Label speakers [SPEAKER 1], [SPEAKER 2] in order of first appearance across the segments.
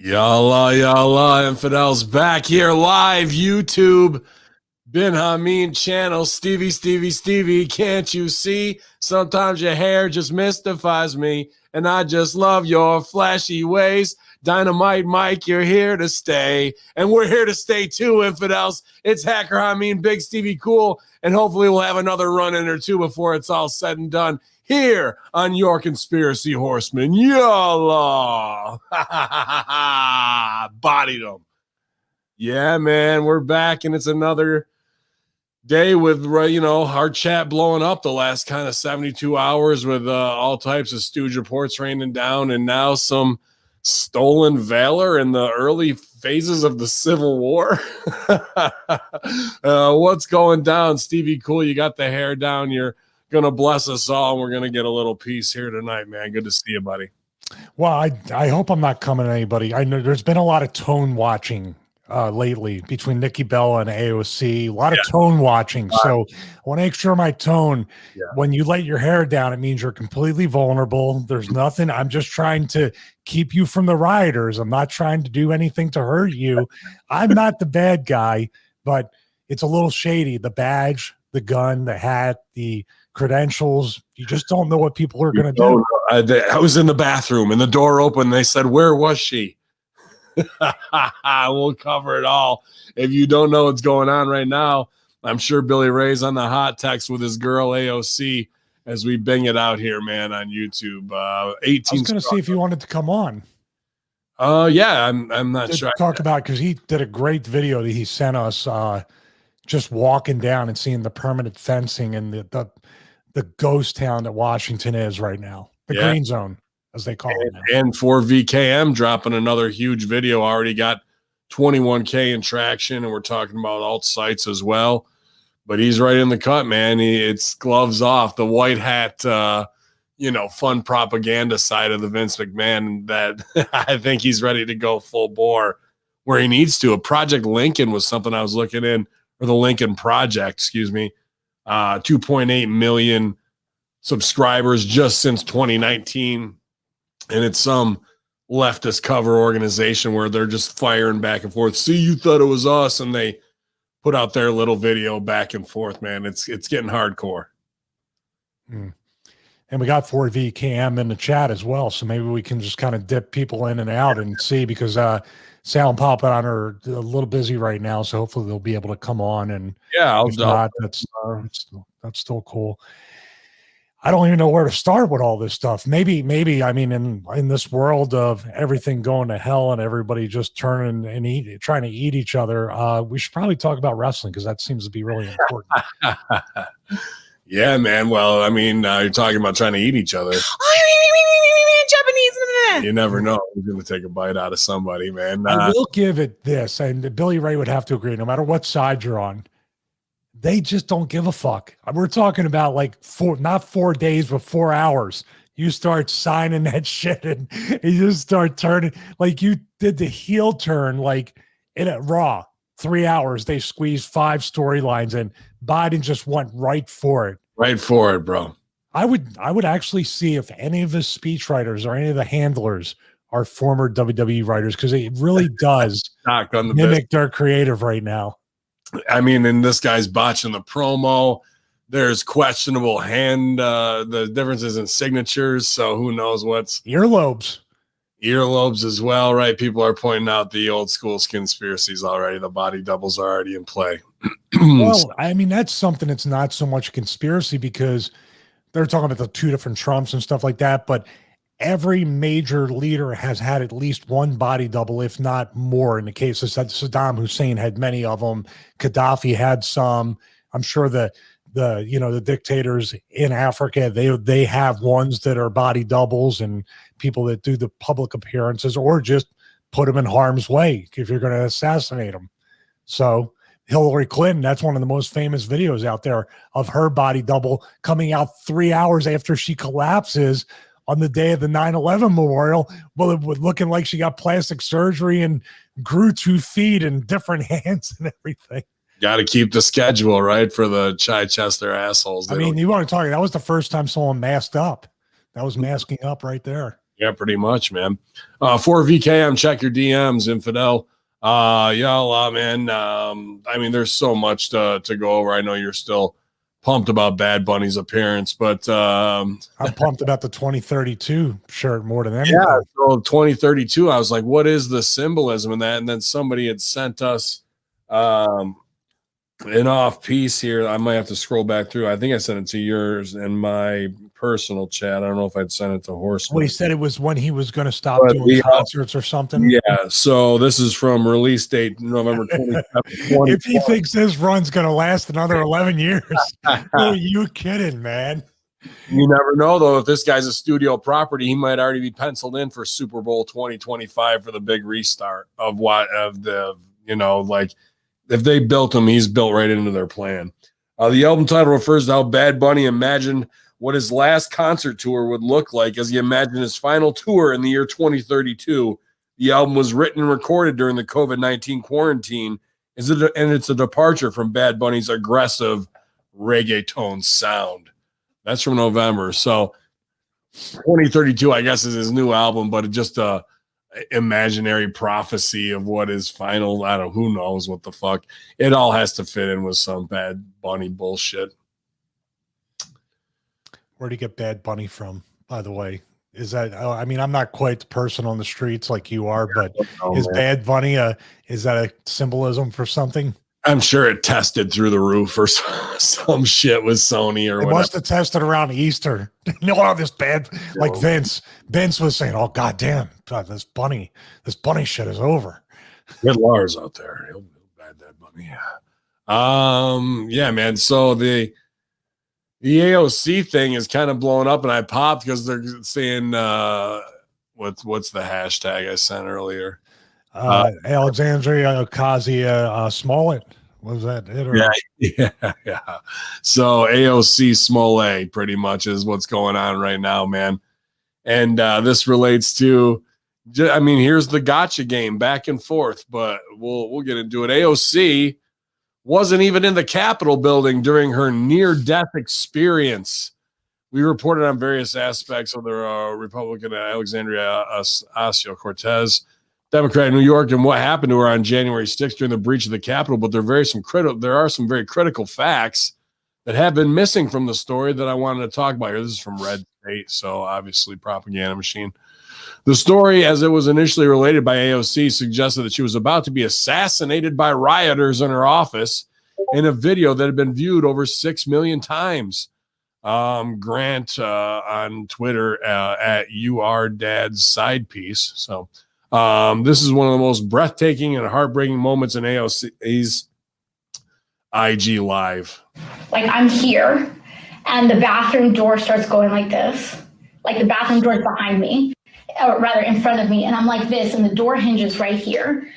[SPEAKER 1] Yalla, infidels back here live, YouTube, Bin Hameen channel, Stevie, can't you see? Sometimes your hair just mystifies me, and I just love your flashy ways. Dynamite Mike, you're here to stay, and we're here to stay too, infidels. It's Hacker Hameen, Big Stevie Cool, and hopefully we'll have another run-in or two before it's all said and done. Here on your Conspiracy Horsemen. Yalla. Bodied them. Yeah, man, we're back, and it's another day with, our chat blowing up the last kind of 72 hours with all types of stooge reports raining down, and now some stolen valor in the early phases of the Civil War. What's going down, Stevie Cool? You got the hair down. You're gonna bless us all, and we're gonna get a little peace here tonight, man. Good to see you, buddy.
[SPEAKER 2] Well, I hope I'm not coming to anybody. I know there's been a lot of tone watching lately between Nikki Bella and AOC. A lot of tone watching. So I want to make sure my tone, when you let your hair down, it means you're completely vulnerable. There's nothing. I'm just trying to keep you from the rioters. I'm not trying to do anything to hurt you. I'm not the bad guy, but it's a little shady. The badge, the gun, the hat, the credentials. You just don't know what people are going to do.
[SPEAKER 1] I was in the bathroom and the door opened. They said, "Where was she?" We'll cover it all. If you don't know what's going on right now, I'm sure Billy Ray's on the hot text with his girl AOC as we bang it out here, man, on YouTube. 18.
[SPEAKER 2] I was going to see if you wanted to come on.
[SPEAKER 1] Yeah, I'm not sure.
[SPEAKER 2] Talk about, because he did a great video that he sent us, just walking down and seeing the permanent fencing and the ghost town that Washington is right now, the green zone, as they call it now.
[SPEAKER 1] And 4VKM dropping another huge video, already got 21K in traction, and we're talking about alt sites as well. But he's right in the cut, man. It's gloves off. The white hat, fun propaganda side of the Vince McMahon, that I think he's ready to go full bore where he needs to. A Project Lincoln was something I was looking in, or the Lincoln Project, 2.8 million subscribers just since 2019. And it's some leftist cover organization where they're just firing back and forth. See, you thought it was us. And they put out their little video back and forth, man. It's getting hardcore.
[SPEAKER 2] And we got 4VKM in the chat as well. So maybe we can just kind of dip people in and out and see, because Sal and Papa are a little busy right now. So hopefully they'll be able to come on. And that's still cool. I don't even know where to start with all this stuff. Maybe, I mean, in this world of everything going to hell and everybody just turning and trying to eat each other, we should probably talk about wrestling, because that seems to be really important.
[SPEAKER 1] Yeah, man. Well, I mean, you're talking about trying to eat each other.
[SPEAKER 3] Japanese.
[SPEAKER 1] You never know who's going to take a bite out of somebody, man.
[SPEAKER 2] I will give it this, and Billy Ray would have to agree, no matter what side you're on, they just don't give a fuck. We're talking about like not 4 days, but 4 hours. You start signing that shit and you just start turning, like you did the heel turn, like in a Raw. 3 hours, they squeezed 5 storylines, and Biden just went right for it.
[SPEAKER 1] Right for it, bro.
[SPEAKER 2] I would actually see if any of the speechwriters or any of the handlers are former WWE writers, because it really does mimic their creative right now.
[SPEAKER 1] I mean, and this guy's botching the promo. There's questionable the differences in signatures. So who knows what's
[SPEAKER 2] earlobes
[SPEAKER 1] as well, right? People are pointing out the old school conspiracies already. The body doubles are already in play.
[SPEAKER 2] Well, I mean, that's something that's not so much a conspiracy, because they're talking about the 2 different Trumps and stuff like that. But every major leader has had at least one body double, if not more. In the case of Saddam Hussein, had many of them. Gaddafi had some. I'm sure the dictators in Africa, they have ones that are body doubles, and people that do the public appearances, or just put them in harm's way if you're going to assassinate them. So Hillary Clinton, that's one of the most famous videos out there of her body double coming out 3 hours after she collapses on the day of the 9/11 memorial. Well, it was looking like she got plastic surgery and grew 2 feet and different hands and everything.
[SPEAKER 1] Got to keep the schedule, right, for the Chichester assholes.
[SPEAKER 2] I mean, you want to talk, that was the first time someone masked up. That was masking up right there.
[SPEAKER 1] Yeah, pretty much, man. 4VKM, check your DMs, infidel. Y'all, man. I mean, there's so much to go over. I know you're still pumped about Bad Bunny's appearance, but
[SPEAKER 2] I'm pumped about the 2032 shirt more than anything.
[SPEAKER 1] yeah, so 2032, I was like, what is the symbolism in that? And then somebody had sent us an off piece here. I might have to scroll back through. I think I sent it to yours and my personal chat. I don't know if I'd sent it to Horseman.
[SPEAKER 2] Well, he said it was when he was going to stop doing concerts or something.
[SPEAKER 1] Yeah. So this is from release date November 27th.
[SPEAKER 2] If he thinks this run's going to last another 11 years, are you kidding, man?
[SPEAKER 1] You never know, though. If this guy's a studio property, he might already be penciled in for Super Bowl 2025 for the big restart of the, like if they built him, he's built right into their plan. The album title refers to how Bad Bunny imagined what his last concert tour would look like as he imagined his final tour in the year 2032. The album was written and recorded during the COVID-19 quarantine, and it's a departure from Bad Bunny's aggressive reggaeton sound. That's from November. So 2032, I guess, is his new album, but it's just a imaginary prophecy of what his final, I don't know, who knows what the fuck. It all has to fit in with some Bad Bunny bullshit.
[SPEAKER 2] Where do you get Bad Bunny from, by the way? Is that, I mean, I'm not quite the person on the streets like you are, but is Bad Bunny is that a symbolism for something?
[SPEAKER 1] I'm sure it tested through the roof or some shit with Sony or whatever.
[SPEAKER 2] It must have tested around Easter. No, this bad, like Vince was saying, "Oh goddamn, God, this bunny shit is over."
[SPEAKER 1] Get Lars out there. He'll bad that bunny. Yeah, man. So the AOC thing is kind of blowing up, and I popped because they're saying what's the hashtag I sent earlier?
[SPEAKER 2] Alexandria Ocasio Smollet. Was that it? Or?
[SPEAKER 1] Yeah. So AOC Smollet pretty much is what's going on right now, man. And this relates to, I mean, here's the gotcha game back and forth, but we'll get into it. AOC wasn't even in the Capitol building during her near-death experience. We reported on various aspects of the Republican Alexandria Ocasio-Cortez, Democrat in New York, and what happened to her on January 6th during the breach of the Capitol. But there are some very critical facts that have been missing from the story that I wanted to talk about here. This is from Red State, so obviously propaganda machine. The story, as it was initially related by AOC, suggested that she was about to be assassinated by rioters in her office in a video that had been viewed over 6 million times. Grant on Twitter at UR Dad's Sidepiece. So this is one of the most breathtaking and heartbreaking moments in AOC's IG Live.
[SPEAKER 3] Like, I'm here, and the bathroom door starts going like this. Like, the bathroom door is behind me, or rather in front of me, and I'm like this, and the door hinges right here.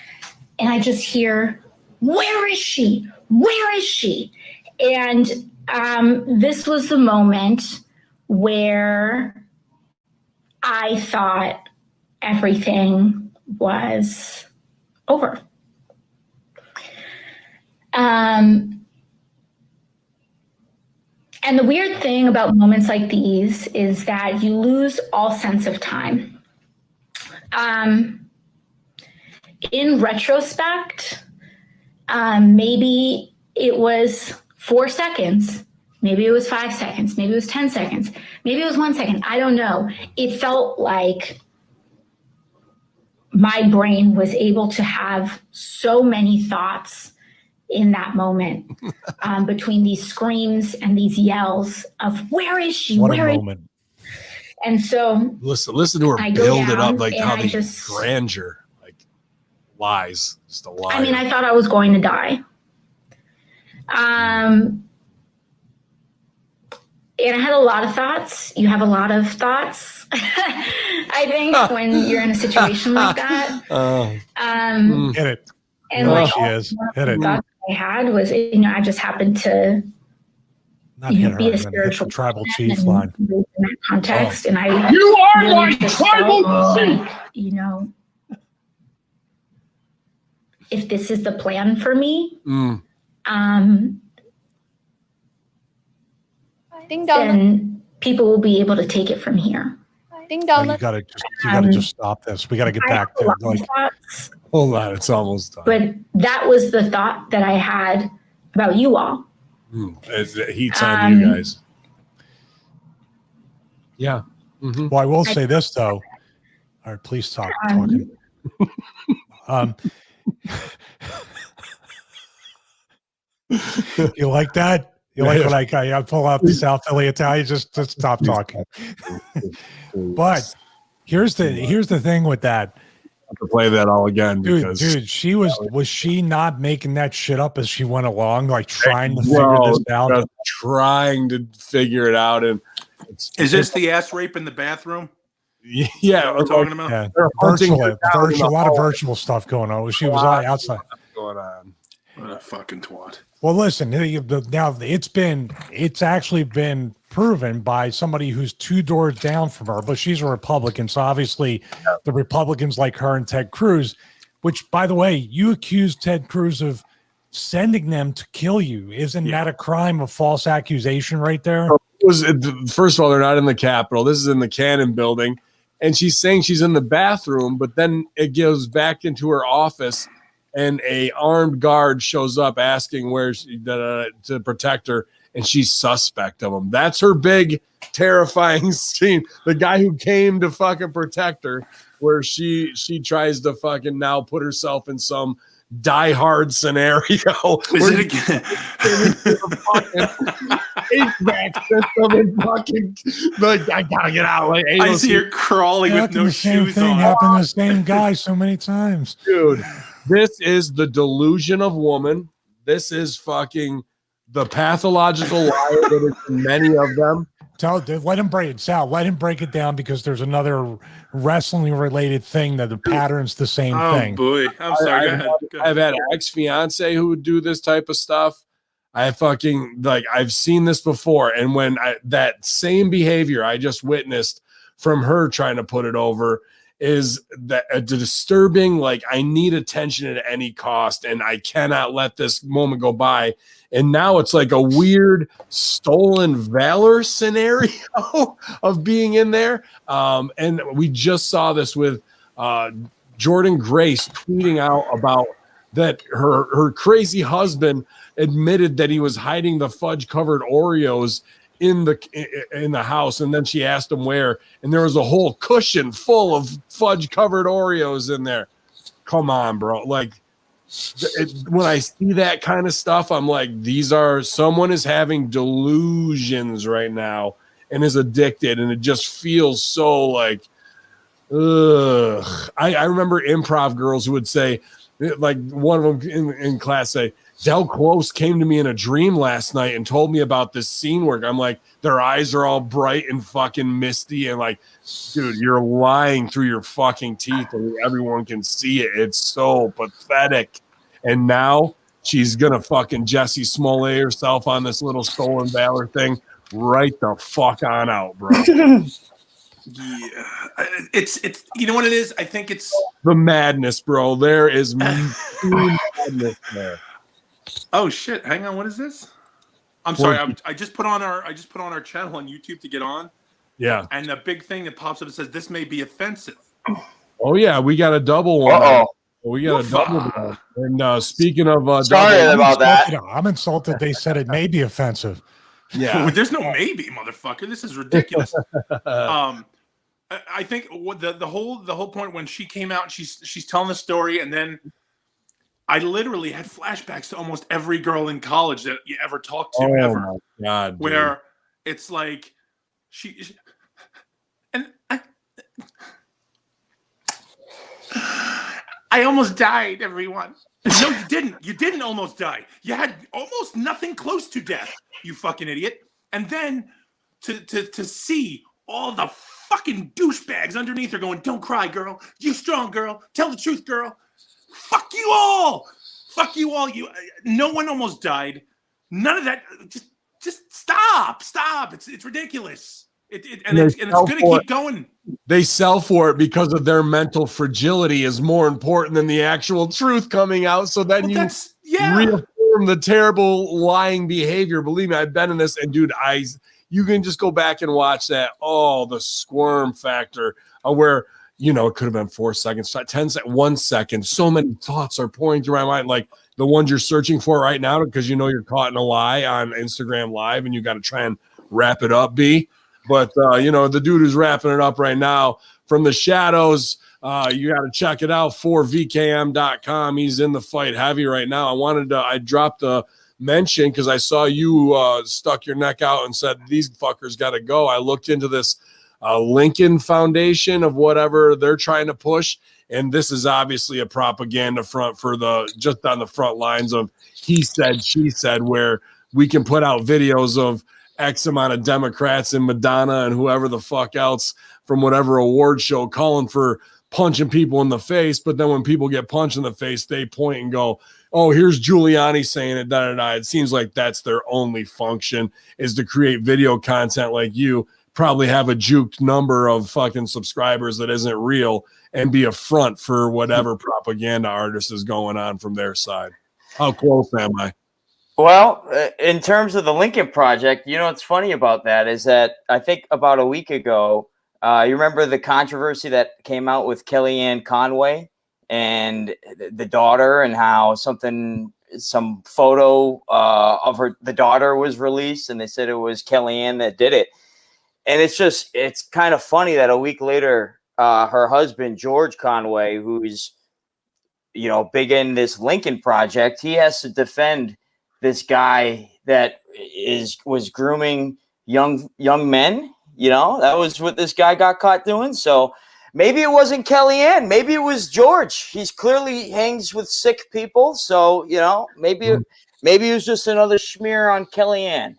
[SPEAKER 3] And I just hear, "Where is she? Where is she?" And this was the moment where I thought everything was over. And the weird thing about moments like these is that you lose all sense of time. In retrospect, maybe it was 4 seconds, maybe it was 5 seconds, maybe it was 10 seconds, maybe it was 1 second. I don't know. It felt like my brain was able to have so many thoughts in that moment, between these screams and these yells of "Where is she? Where is she?" And so
[SPEAKER 1] listen to her build it up, like how the grandeur, like lies, just a lie.
[SPEAKER 3] I mean, I thought I was going to die. And I had a lot of thoughts. You have a lot of thoughts, I think, when you're in a situation like that.
[SPEAKER 2] Hit it.
[SPEAKER 3] And like, she is. Hit it. Thoughts I had was, I just happened to be a spiritual
[SPEAKER 2] tribal chief line
[SPEAKER 3] in that context. And I
[SPEAKER 1] you are
[SPEAKER 3] really
[SPEAKER 1] my tribal chief.
[SPEAKER 3] Like, if this is the plan for me,
[SPEAKER 4] Ding dong.
[SPEAKER 3] then people will be able to take it from here.
[SPEAKER 4] Ding dong.
[SPEAKER 2] You gotta just stop this. We gotta get back to like.
[SPEAKER 1] Hold on, it's almost done.
[SPEAKER 3] But that was the thought that I had about you all.
[SPEAKER 1] It heats on you guys. Yeah.
[SPEAKER 2] Well, I will say this though. All right, please stop talking. You like that? You like when I pull out the South Philly Italian? Just stop talking. But here's the thing with that.
[SPEAKER 1] I have to play that all again because
[SPEAKER 2] dude, she was she not making that shit up as she went along, like trying to figure this out,
[SPEAKER 1] trying to figure it out. And
[SPEAKER 5] is this the ass rape in the bathroom?
[SPEAKER 1] Yeah,
[SPEAKER 5] we're talking about.
[SPEAKER 2] Yeah, virtual, a lot of virtual stuff going on. She was outside.
[SPEAKER 1] Going on.
[SPEAKER 5] What a fucking twat.
[SPEAKER 2] Well, listen, now it's actually been proven by somebody who's 2 doors down from her, but she's a Republican. So obviously the Republicans like her and Ted Cruz, which, by the way, you accused Ted Cruz of sending them to kill you. Isn't that a crime of false accusation right there?
[SPEAKER 1] First of all, they're not in the Capitol. This is in the Cannon building. And she's saying she's in the bathroom, but then it goes back into her office. And a armed guard shows up asking where to protect her, and she's suspect of him. That's her big, terrifying scene. The guy who came to fucking protect her, where she tries to fucking now put herself in some Die Hard scenario.
[SPEAKER 5] Is it again?
[SPEAKER 1] Like, I gotta get out. Like,
[SPEAKER 5] I see her crawling with no shoes on.
[SPEAKER 2] Happened to the same guy so many times,
[SPEAKER 1] dude. This is the delusion of woman. This is fucking the pathological liar that is in many of them.
[SPEAKER 2] Let him break it, Sal. Let him break it down because there's another wrestling related thing that the pattern's the same thing.
[SPEAKER 5] Oh boy, I'm sorry.
[SPEAKER 1] I've had an ex-fiance who would do this type of stuff. I've seen this before, and when that same behavior I just witnessed from her trying to put it over is that a disturbing, like, I need attention at any cost and I cannot let this moment go by. And now it's like a weird stolen valor scenario of being in there. And we just saw this with Jordan Grace tweeting out about that her crazy husband admitted that he was hiding the fudge covered Oreos in the house, and then she asked him where, and there was a whole cushion full of fudge covered Oreos in there. Come on, bro. Like, when I see that kind of stuff, I'm like, someone is having delusions right now and is addicted, and it just feels so like, ugh. I remember improv girls who would say, like, one of them in class say, Del Close came to me in a dream last night and told me about this scene work. I'm like, their eyes are all bright and fucking misty. And like, dude, you're lying through your fucking teeth and everyone can see it. It's so pathetic. And now she's going to fucking Jesse Smollett herself on this little stolen valor thing. Right the fuck on out, bro.
[SPEAKER 5] Yeah, it's you know what it is? I think it's
[SPEAKER 1] the madness, bro. There is madness there.
[SPEAKER 5] Oh shit! Hang on, what is this? I'm sorry. I just put on our channel on YouTube to get on.
[SPEAKER 1] Yeah.
[SPEAKER 5] And the big thing that pops up, it says this may be offensive.
[SPEAKER 1] Oh yeah, we got a double one.
[SPEAKER 6] Uh-oh.
[SPEAKER 1] We got a double one. And speaking of
[SPEAKER 6] sorry about that.
[SPEAKER 2] I'm insulted. They said it may be offensive.
[SPEAKER 5] Yeah. There's no maybe, motherfucker. This is ridiculous. I think the whole point when she came out and she's telling the story, and then I literally had flashbacks to almost every girl in college that you ever talked to ever.
[SPEAKER 1] My God,
[SPEAKER 5] where
[SPEAKER 1] dude.
[SPEAKER 5] It's like she and I almost died, everyone. No, you didn't. You didn't almost die. You had almost nothing close to death, you fucking idiot. And then to see all the fucking douchebags underneath her going, don't cry, girl. You strong, girl. Tell the truth, girl. Fuck you all. Fuck you all. No one almost died. None of that. Just stop. Stop. It's ridiculous. And it's going to keep going.
[SPEAKER 1] They sell for it because of their mental fragility is more important than the actual truth coming out. So then reaffirm the terrible lying behavior. Believe me, I've been in this, and dude, you can just go back and watch that. Oh, the squirm factor where, you know, it could have been 4 seconds, 10 seconds, 1 second. So many thoughts are pouring through my mind, like the ones you're searching for right now, because you know you're caught in a lie on Instagram Live and you got to try and wrap it up, B. But, you know, the dude who's wrapping it up right now from the shadows, you got to check it out, 4vkm.com. He's in the fight heavy right now. I dropped a mention because I saw you stuck your neck out and said, these fuckers got to go. I looked into this Lincoln Foundation of whatever they're trying to push. And this is obviously a propaganda front for just on the front lines of he said, she said, where we can put out videos of X amount of Democrats and Madonna and whoever the fuck else from whatever award show calling for punching people in the face. But then when people get punched in the face, they point and go, oh, here's Giuliani saying it, da, da, da. It seems like that's their only function, is to create video content like you, probably have a juked number of fucking subscribers that isn't real, and be a front for whatever propaganda artist is going on from their side. How close am I?
[SPEAKER 4] Well, in terms of the Lincoln Project, you know what's funny about that is that I think about a week ago, you remember the controversy that came out with Kellyanne Conway and the daughter, and how some photo of the daughter was released, and they said it was Kellyanne that did it. And it's kind of funny that a week later, her husband, George Conway, who's, you know, big in this Lincoln Project, he has to defend this guy that was grooming young men. You know, that was what this guy got caught doing. So maybe it wasn't Kellyanne. Maybe it was George. He's clearly hangs with sick people. So, you know, maybe it was just another smear on Kellyanne.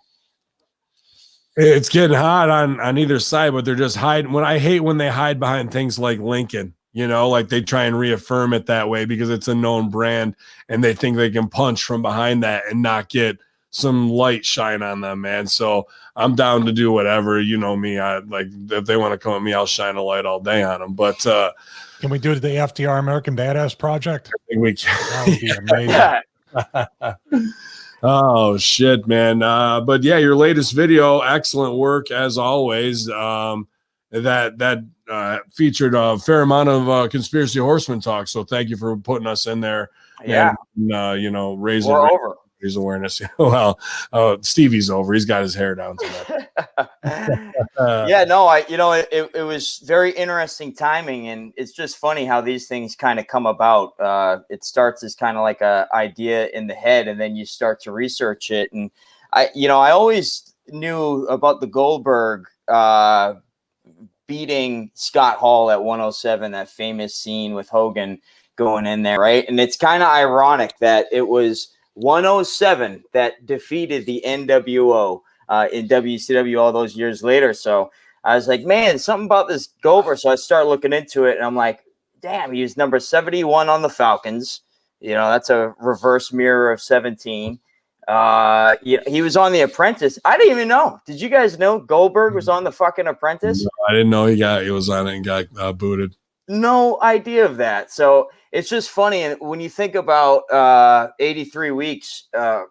[SPEAKER 1] It's getting hot on either side, but they're just hiding. I hate when they hide behind things like Lincoln, you know, like they try and reaffirm it that way because it's a known brand and they think they can punch from behind that and not get some light shine on them, man. So I'm down to do whatever. You know me. If they want to come at me, I'll shine a light all day on them. But
[SPEAKER 2] can we do the FDR American Badass Project?
[SPEAKER 1] I think we can.
[SPEAKER 2] That would be amazing.
[SPEAKER 1] Oh shit, man. But yeah, your latest video, excellent work as always. That featured a fair amount of Conspiracy Horsemen talk. So thank you for putting us in there.
[SPEAKER 4] Yeah.
[SPEAKER 1] And, you know, raise awareness. Well, Stevie's over. He's got his hair down tonight.
[SPEAKER 4] Yeah, no, it was very interesting timing, and it's just funny how these things kind of come about. It starts as kind of like a idea in the head, and then you start to research it. And I always knew about the Goldberg beating Scott Hall at 107, that famous scene with Hogan going in there, right? And it's kind of ironic that it was 107 that defeated the NWO in WCW all those years later. So I was like, man, something about this Goldberg. So I start looking into it, and I'm like, damn, he was number 71 on the Falcons. You know, that's a reverse mirror of 17. He was on The Apprentice. I didn't even know. Did you guys know Goldberg was on the fucking Apprentice?
[SPEAKER 1] No, I didn't know he was on it and got booted.
[SPEAKER 4] No idea of that. So it's just funny. And when you think about 83 weeks, a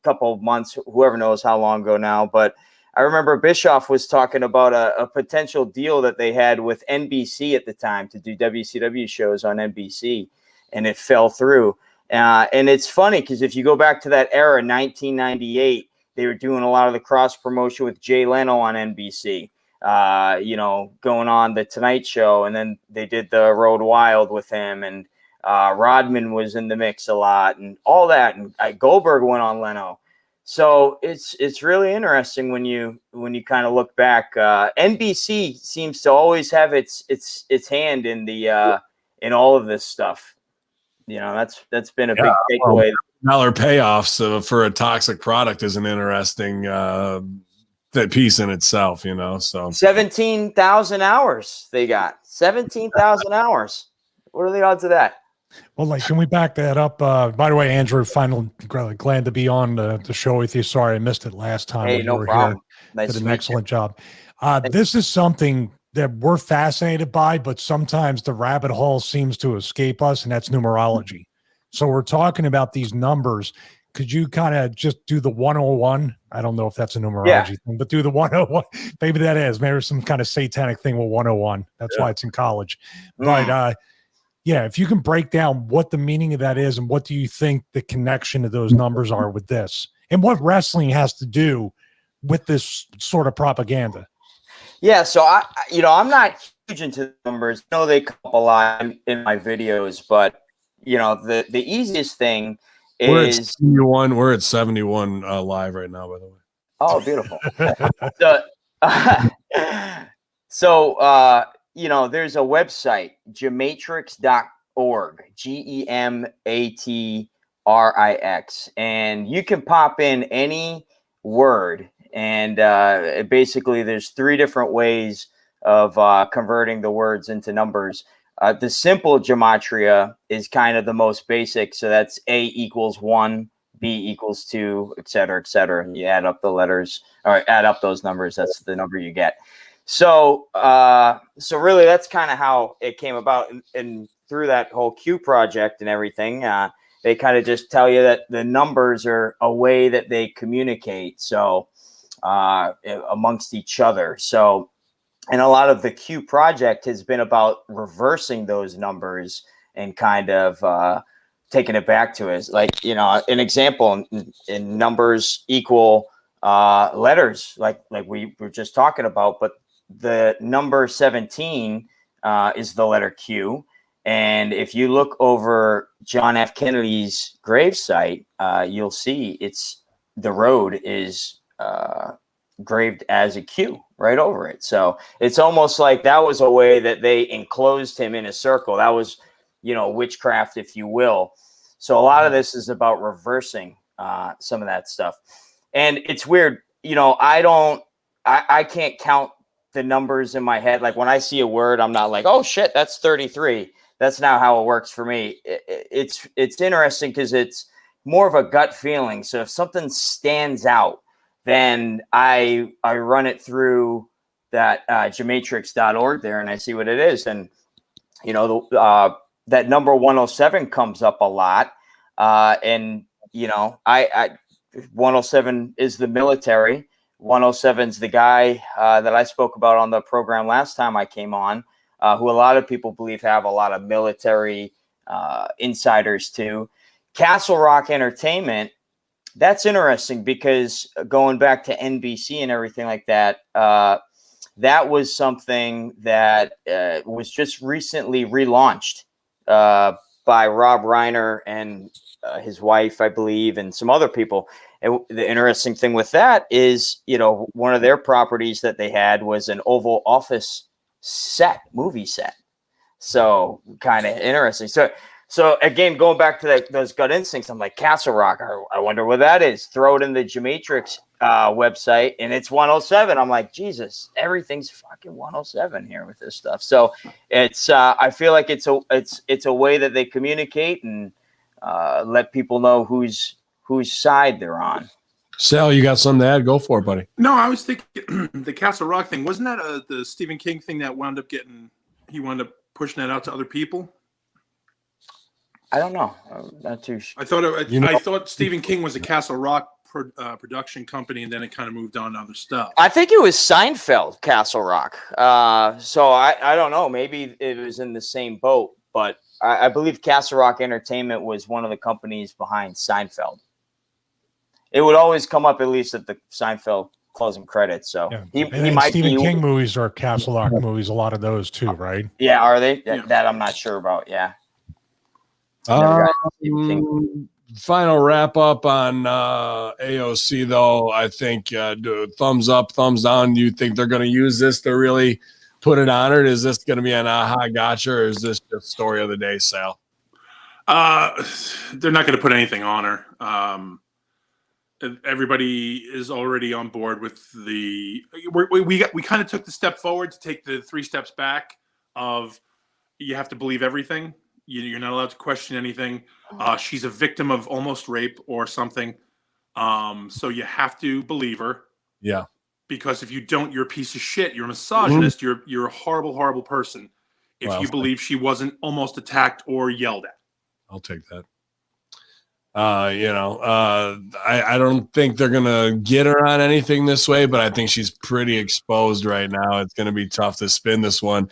[SPEAKER 4] couple of months, whoever knows how long ago now, but I remember Bischoff was talking about a potential deal that they had with NBC at the time to do WCW shows on NBC, and it fell through. And it's funny because if you go back to that era, 1998, they were doing a lot of the cross promotion with Jay Leno on NBC. Going on the Tonight Show, and then they did the Road Wild with him, and Rodman was in the mix a lot, and all that. And Goldberg went on Leno, so it's really interesting when you kind of look back. NBC seems to always have its hand in the in all of this stuff. You know, that's been a big takeaway.
[SPEAKER 1] Dollar payoffs for a toxic product is an interesting that piece in itself, you know. So 17,000
[SPEAKER 4] hours they got. 17,000 hours. What are the odds of that?
[SPEAKER 2] Well, like, can we back that up? By the way, Andrew, finally glad to be on the show with you. Sorry I missed it last time.
[SPEAKER 4] Hey, no problem.
[SPEAKER 2] Nice. Did an excellent job. This is something that we're fascinated by, but sometimes the rabbit hole seems to escape us, and that's numerology. So we're talking about these numbers could you kind of just do the 101? I don't know if that's a numerology thing, but do the 101. Maybe that is. Maybe there's some kind of satanic thing with 101. That's why it's in college. But yeah, if you can break down what the meaning of that is and what do you think the connection of those numbers are with this and what wrestling has to do with this sort of propaganda.
[SPEAKER 4] Yeah, so I'm not huge into numbers. I know they come up a lot in my videos, but the easiest thing is
[SPEAKER 1] we're at 71 live right now, by the way.
[SPEAKER 4] Oh, beautiful. So there's a website, gematrix.org, GEMATRIX, and you can pop in any word. And basically, there's 3 different ways of converting the words into numbers. The simple gematria is kind of the most basic. So that's A equals 1, B equals 2, et cetera, et cetera. And you add up the letters or add up those numbers. That's the number you get. So really, that's kind of how it came about. And through that whole Q project and everything, they kind of just tell you that the numbers are a way that they communicate. So amongst each other. So, and a lot of the Q project has been about reversing those numbers and kind of taking it back to us. Like, an example in numbers equal letters, like we were just talking about, but the number 17 is the letter Q. And if you look over John F. Kennedy's gravesite, you'll see the road is graved as a Q right over it. So it's almost like that was a way that they enclosed him in a circle. That was, witchcraft, if you will. So a lot of this is about reversing some of that stuff. And it's weird, I can't count the numbers in my head. Like when I see a word, I'm not like, oh shit, that's 33. That's not how it works for me. It's interesting because it's more of a gut feeling. So if something stands out, then I run it through that gematrix.org there, and I see what it is. And that number 107 comes up a lot. And 107 is the military. 107 is the guy that I spoke about on the program last time I came on, who a lot of people believe have a lot of military insiders too. Castle Rock Entertainment. That's interesting because going back to NBC and everything like that, that was something that was just recently relaunched by Rob Reiner and his wife, I believe, and some other people. And the interesting thing with that is, one of their properties that they had was an Oval Office movie set. So kind of interesting. So again, going back to those gut instincts, I'm like, Castle Rock, I wonder what that is. Throw it in the Gematrix website, and it's 107. I'm like, Jesus, everything's fucking 107 here with this stuff. So it's I feel like it's a way that they communicate and let people know whose side they're on.
[SPEAKER 1] Sal, you got something to add? Go for it, buddy.
[SPEAKER 5] No, I was thinking the Castle Rock thing. Wasn't that the Stephen King thing that wound up he wound up pushing that out to other people?
[SPEAKER 4] I don't know. Not too sure.
[SPEAKER 5] I thought Stephen King was a Castle Rock production company, and then it kind of moved on to other stuff.
[SPEAKER 4] I think it was Seinfeld, Castle Rock. So I don't know. Maybe it was in the same boat, but I believe Castle Rock Entertainment was one of the companies behind Seinfeld. It would always come up at least at the Seinfeld closing credits. So he might
[SPEAKER 2] Stephen King movies are Castle Rock movies. A lot of those too, right?
[SPEAKER 4] Yeah, are they? That I'm not sure about. Yeah.
[SPEAKER 1] Final wrap up on AOC though. I think thumbs up, thumbs down. Do you think they're going to use this to really put it on her? Is this going to be an aha gotcha, or is this just story of the day, Sal?
[SPEAKER 5] They're not going to put anything on her. Everybody is already on board with we kind of took the step forward to take the 3 steps back of you have to believe everything. You're not allowed to question anything. She's a victim of almost rape or something. So you have to believe her.
[SPEAKER 1] Yeah.
[SPEAKER 5] Because if you don't, you're a piece of shit. You're a misogynist. Mm-hmm. You're a horrible, horrible person. If you believe she wasn't almost attacked or yelled at.
[SPEAKER 1] I'll take that. I don't think they're gonna get her on anything this way, but I think she's pretty exposed right now. It's gonna be tough to spin this one,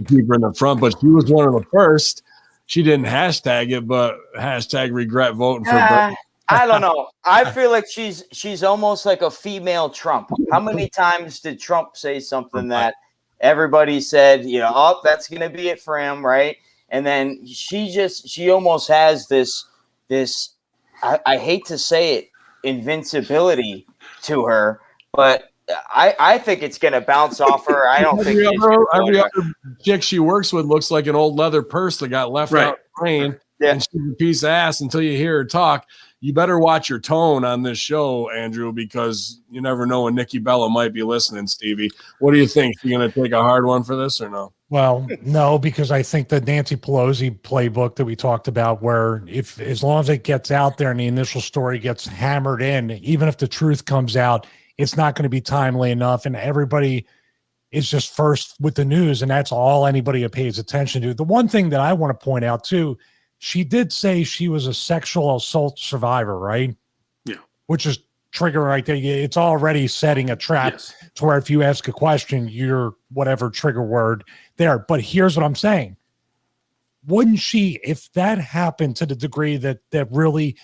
[SPEAKER 1] keep her in the front. But she was one of the first. She didn't hashtag it, but hashtag regret voting for.
[SPEAKER 4] I don't know. I feel like she's almost like a female Trump. How many times did Trump say something that everybody said, oh, that's gonna be it for him, right? And then she almost has this. I hate to say it, invincibility to her, but I think it's going to bounce off her. I don't think
[SPEAKER 1] every other chick she works with looks like an old leather purse that got left out of the rain, and she's a piece of ass until you hear her talk. You better watch your tone on this show, Andrew, because you never know when Nikki Bella might be listening, Stevie. What do you think? You going to take a hard one for this or no?
[SPEAKER 2] Well, no, because I think the Nancy Pelosi playbook that we talked about, where as long as it gets out there and the initial story gets hammered in, even if the truth comes out, it's not going to be timely enough. And everybody is just first with the news. And that's all anybody pays attention to. The one thing that I want to point out too, she did say she was a sexual assault survivor, right?
[SPEAKER 5] Yeah.
[SPEAKER 2] Which is trigger right there. It's already setting a trap to where if you ask a question, you're whatever trigger word there. But here's what I'm saying. Wouldn't she, if that happened to the degree that really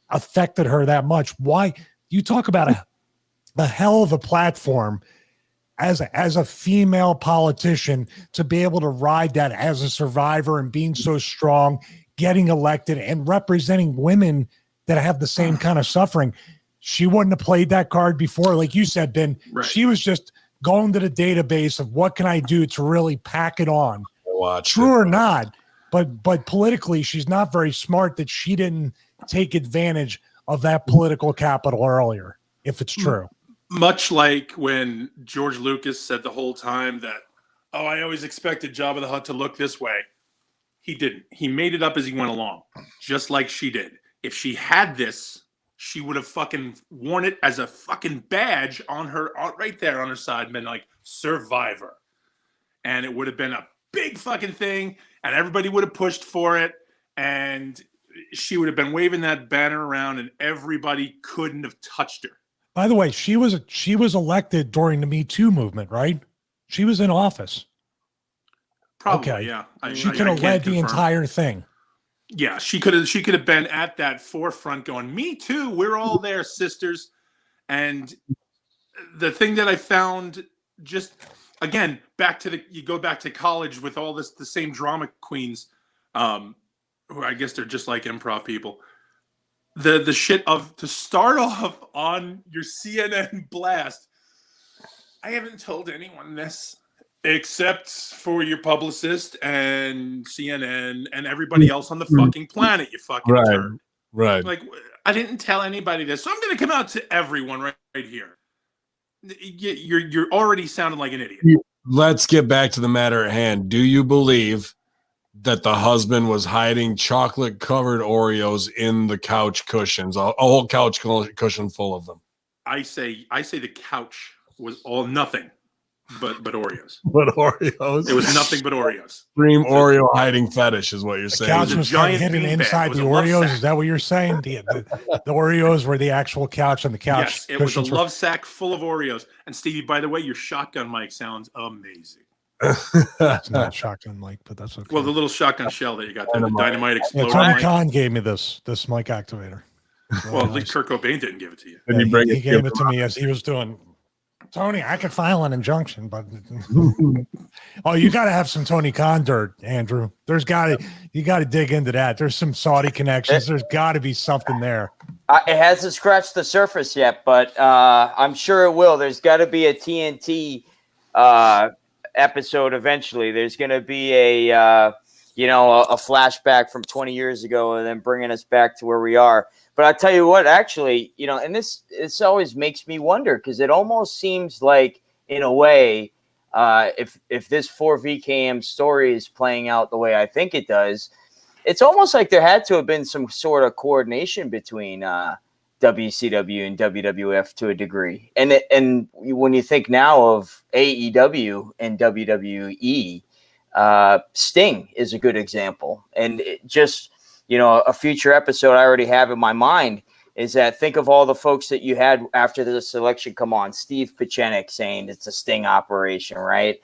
[SPEAKER 2] affected her that much, why you talk about a hell of a platform as a female politician to be able to ride that as a survivor and being so strong, getting elected and representing women that have the same kind of suffering. She wouldn't have played that card before. Like you said, Ben, she was just going to the database of what can I do to really pack it on. True or not, but politically, she's not very smart that she didn't take advantage of that political capital earlier, if it's true.
[SPEAKER 5] Much like when George Lucas said the whole time that, I always expected Jabba the Hutt to look this way. He didn't. He made it up as he went along, just like she did. If she had this, she would have fucking worn it as a fucking badge on her, right there on her side, and been like, survivor. And it would have been a big fucking thing, and everybody would have pushed for it, and she would have been waving that banner around, and everybody couldn't have touched her.
[SPEAKER 2] By the way, she was elected during the Me Too movement, right? She was in office.
[SPEAKER 5] Probably, yeah.
[SPEAKER 2] She could have led the entire thing.
[SPEAKER 5] Yeah, she could have been at that forefront going, me too, we're all there, sisters. And the thing that I found, just again, you go back to college with all the same drama queens, who I guess they're just like improv people. The shit of to start off on your CNN blast. I haven't told anyone this except for your publicist and CNN and everybody else on the fucking planet, you fucking turd.
[SPEAKER 1] Right.
[SPEAKER 5] Like, I didn't tell anybody this, so I'm going to come out to everyone right here. You're already sounding like an idiot.
[SPEAKER 1] Let's get back to the matter at hand. Do you believe that the husband was hiding chocolate-covered Oreos in the couch cushions, a whole couch cushion full of them?
[SPEAKER 5] I say the couch was all nothing. But Oreos.
[SPEAKER 1] But Oreos.
[SPEAKER 5] It was nothing but Oreos.
[SPEAKER 1] Extreme Oreo hiding fetish is what you're saying.
[SPEAKER 2] The couch was hidden inside the Oreos. Is that what you're saying? The Oreos were the actual couch on the couch.
[SPEAKER 5] Yes, it was a love sack full of Oreos. And Stevie, by the way, your shotgun mic sounds amazing.
[SPEAKER 2] It's not shotgun mic, but that's okay.
[SPEAKER 5] Well, the little shotgun shell that you got there, the dynamite exploder.
[SPEAKER 2] Tony Khan gave me this mic activator.
[SPEAKER 5] Well, at least Kurt Cobain didn't give it to you.
[SPEAKER 2] Yeah, he gave it to me as he was doing. Tony, I could file an injunction, but you got to have some Tony Khan dirt, Andrew. You got to dig into that. There's some Saudi connections. There's got to be something there.
[SPEAKER 4] It hasn't scratched the surface yet, but I'm sure it will. There's got to be a TNT episode eventually. There's going to be a flashback from 20 years ago, and then bringing us back to where we are. But I'll tell you what, actually, and this always makes me wonder, because it almost seems like, in a way, if this 4VKM story is playing out the way I think it does, it's almost like there had to have been some sort of coordination between WCW and WWF to a degree. And when you think now of AEW and WWE, Sting is a good example. And a future episode I already have in my mind is that think of all the folks that you had after this election come on. Steve Pieczenik saying it's a sting operation, right?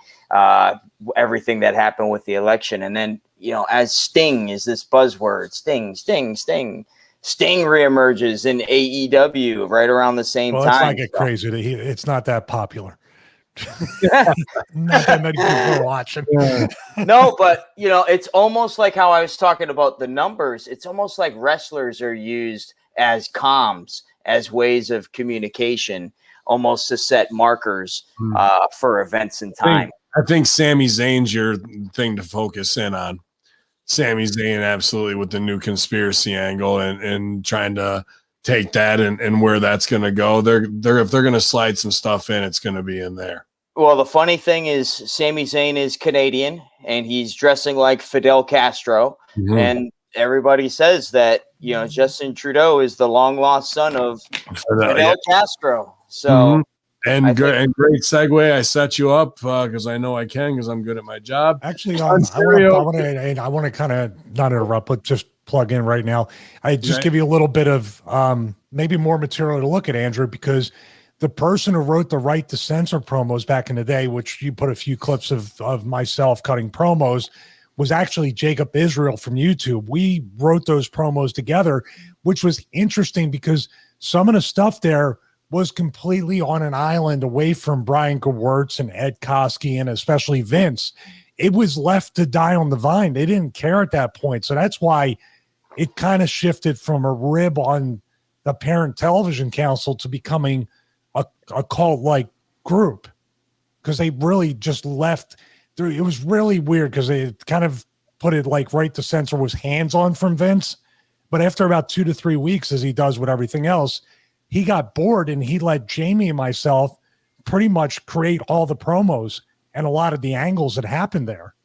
[SPEAKER 4] Everything that happened with the election. And then, as sting is this buzzword, sting, sting, sting. Sting reemerges in AEW right around the same time.
[SPEAKER 2] Let's not get crazy. It's not that popular. Not that many people are watching.
[SPEAKER 4] No, but it's almost like how I was talking about the numbers. It's almost like wrestlers are used as comms, as ways of communication, almost to set markers for events and time.
[SPEAKER 1] I think Sami Zayn's your thing to focus in on. Sami Zayn, absolutely, with the new conspiracy angle and trying to take that and where that's going to go. If they're going to slide some stuff in, it's going to be in there.
[SPEAKER 4] Well, the funny thing is Sami Zayn is Canadian and he's dressing like Fidel Castro. Mm-hmm. And everybody says that, Justin Trudeau is the long lost son of Fidel Castro. So,
[SPEAKER 1] mm-hmm. And great segue. I set you up because I know I can because I'm good at my job.
[SPEAKER 2] Actually, I want to kind of not interrupt, but just plug in right now. I just give you a little bit of maybe more material to look at, Andrew, because the person who wrote the Right to Censor promos back in the day, which you put a few clips of myself cutting promos, was actually Jacob Israel from YouTube. We wrote those promos together, which was interesting because some of the stuff there was completely on an island away from Brian Gewirtz and Ed Koskey and especially Vince. It was left to die on the vine. They didn't care at that point. So that's why it kind of shifted from a rib on the parent television council to becoming a cult-like group, because they really just left. It was really weird because they kind of put it like Right to Censor was hands-on from Vince. But after about 2 to 3 weeks, as he does with everything else, he got bored and he let Jamie and myself pretty much create all the promos and a lot of the angles that happened there.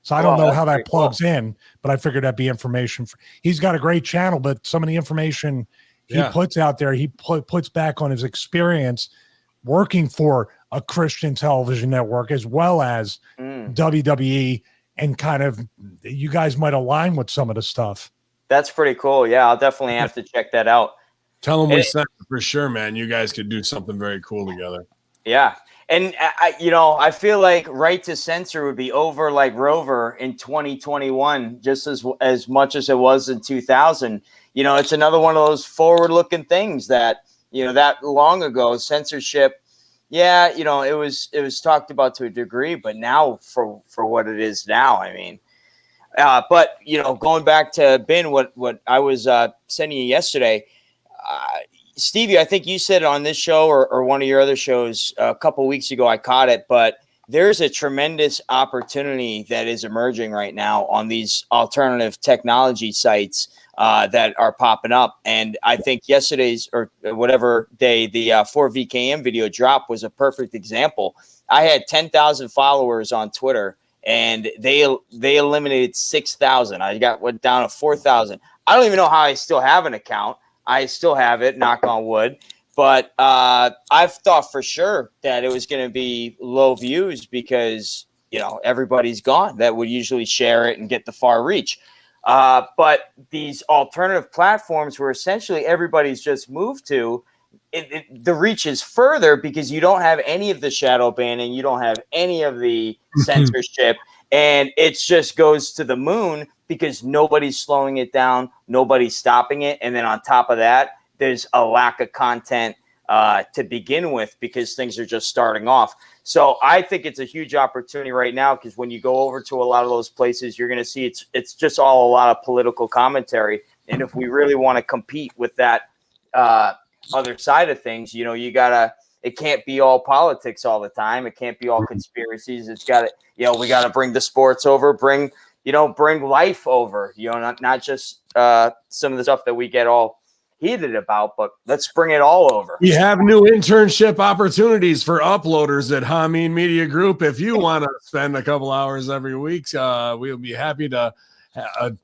[SPEAKER 2] So I don't know how that plugs in, but I figured that'd be information. He's got a great channel, but some of the information he puts out there, he puts back on his experience working for a Christian television network as well as WWE, and kind of you guys might align with some of the stuff. That's pretty cool. Yeah, I'll definitely have to check that out.
[SPEAKER 1] Tell them we sent it for sure, man. You guys could do something very cool together.
[SPEAKER 4] Yeah. And, I feel like Right to Censor would be over like Rover in 2021, just as much as it was in 2000. It's another one of those forward-looking things that, that long ago, censorship, it was talked about to a degree, but now for what it is now, I mean. But, going back to Ben, what I was sending you yesterday, Stevie, I think you said on this show or one of your other shows a couple of weeks ago, I caught it, but there's a tremendous opportunity that is emerging right now on these alternative technology sites that are popping up. And I think yesterday's or whatever day the 4VKM video drop was a perfect example. I had 10,000 followers on Twitter and they eliminated 6,000. I went down to 4,000. I don't even know how I still have an account. I still have it, knock on wood. But I've thought for sure that it was going to be low views because, everybody's gone that would usually share it and get the far reach. But these alternative platforms where essentially everybody's just moved to, the reach is further because you don't have any of the shadow banning. You don't have any of the censorship. And it just goes to the moon because nobody's slowing it down. Nobody's stopping it. And then on top of that, there's a lack of content to begin with because things are just starting off. So I think it's a huge opportunity right now because when you go over to a lot of those places, you're going to see it's just all a lot of political commentary. And if we really want to compete with that other side of things, it can't be all politics all the time. It can't be all conspiracies. It's got to, we got to bring the sports over, bring life over, not just some of the stuff that we get all heated about, but let's bring it all over.
[SPEAKER 1] We have new internship opportunities for uploaders at Hameen Media Group. If you want to spend a couple hours every week, we'll be happy to